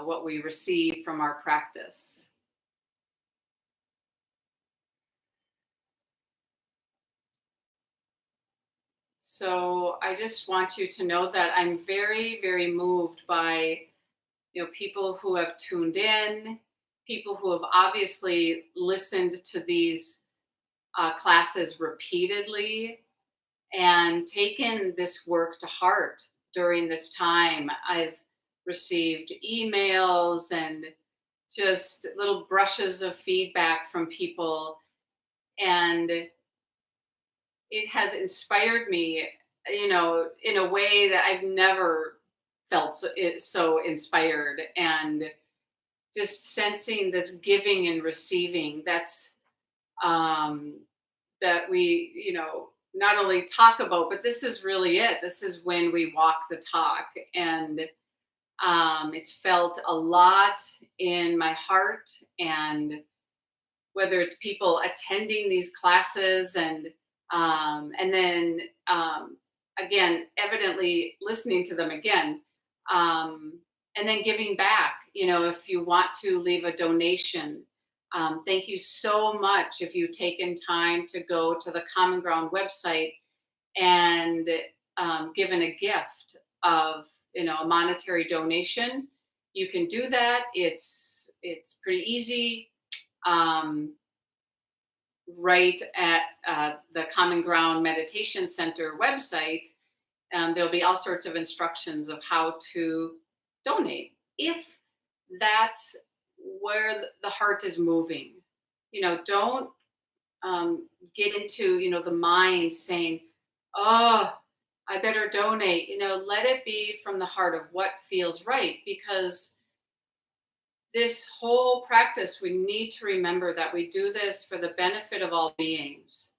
what we receive from our practice. So I just want you to know that I'm very, very moved by people who have tuned in, people who have obviously listened to these classes repeatedly and taken this work to heart during this time. I've received emails and just little brushes of feedback from people. And it has inspired me, in a way that I've never felt so inspired. And just sensing this giving and receiving, um, that we, not only talk about, but this is really it. This is when we walk the talk. And it's felt a lot in my heart. And whether it's people attending these classes and then again, evidently listening to them again, um, and then giving back. If you want to leave a donation, thank you so much if you've taken time to go to the Common Ground website and given a gift of a monetary donation. You can do that. It's pretty easy. Um, right at the Common Ground Meditation Center website, there'll be all sorts of instructions of how to donate if that's where the heart is moving. Don't get into the mind saying, "Oh, I better donate." Let it be from the heart of what feels right, because this whole practice, we need to remember that we do this for the benefit of all beings,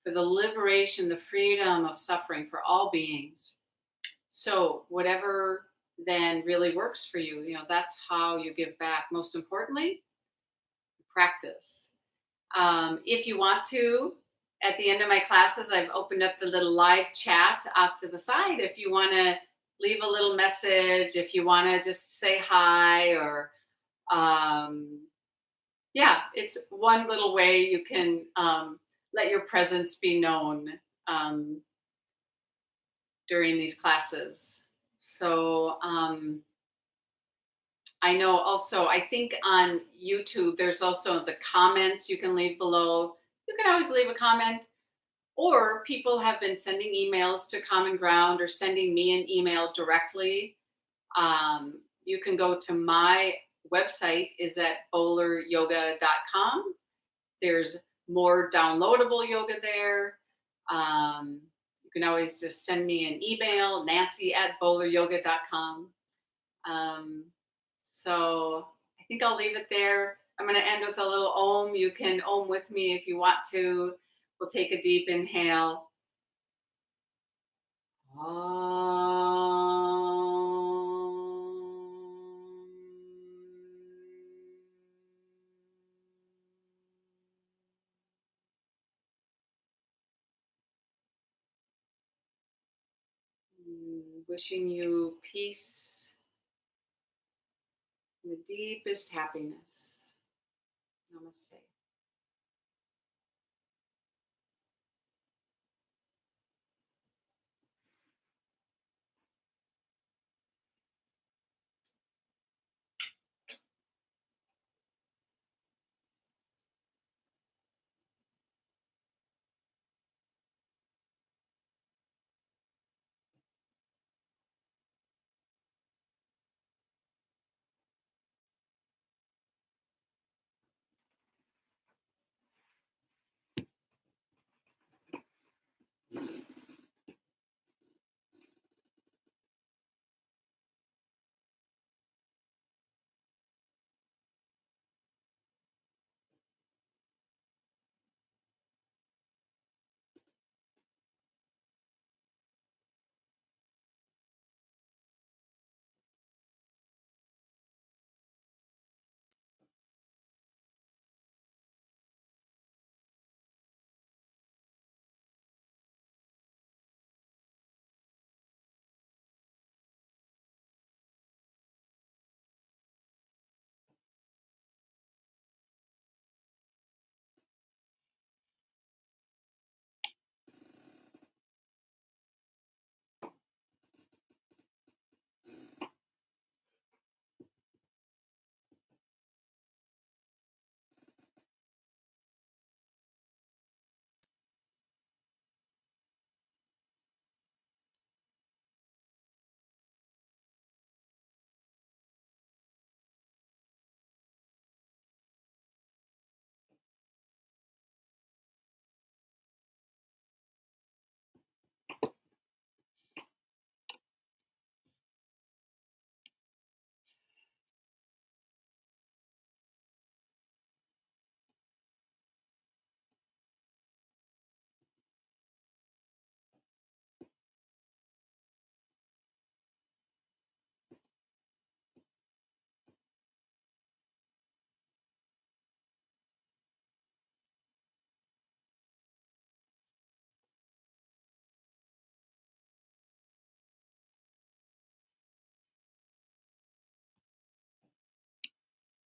for the liberation, the freedom of suffering for all beings. So, whatever then really works for you, that's how you give back. Most importantly, practice. If you want to, at the end of my classes, I've opened up the little live chat off to the side. If you want to leave a little message, if you want to just say hi, or yeah, it's one little way you can let your presence be known um, during these classes. So I know also, I think on YouTube, there's also the comments you can leave below. You can always leave a comment, or people have been sending emails to Common Ground or sending me an email directly. You can go to my website is at boleryoga.com. There's more downloadable yoga there. You can always just send me an email, nancy@boleryoga.com. Um, so I think I'll leave it there. I'm going to end with a little om. You can om with me if you want to. We'll take a deep inhale. Wishing you peace and the deepest happiness. Namaste.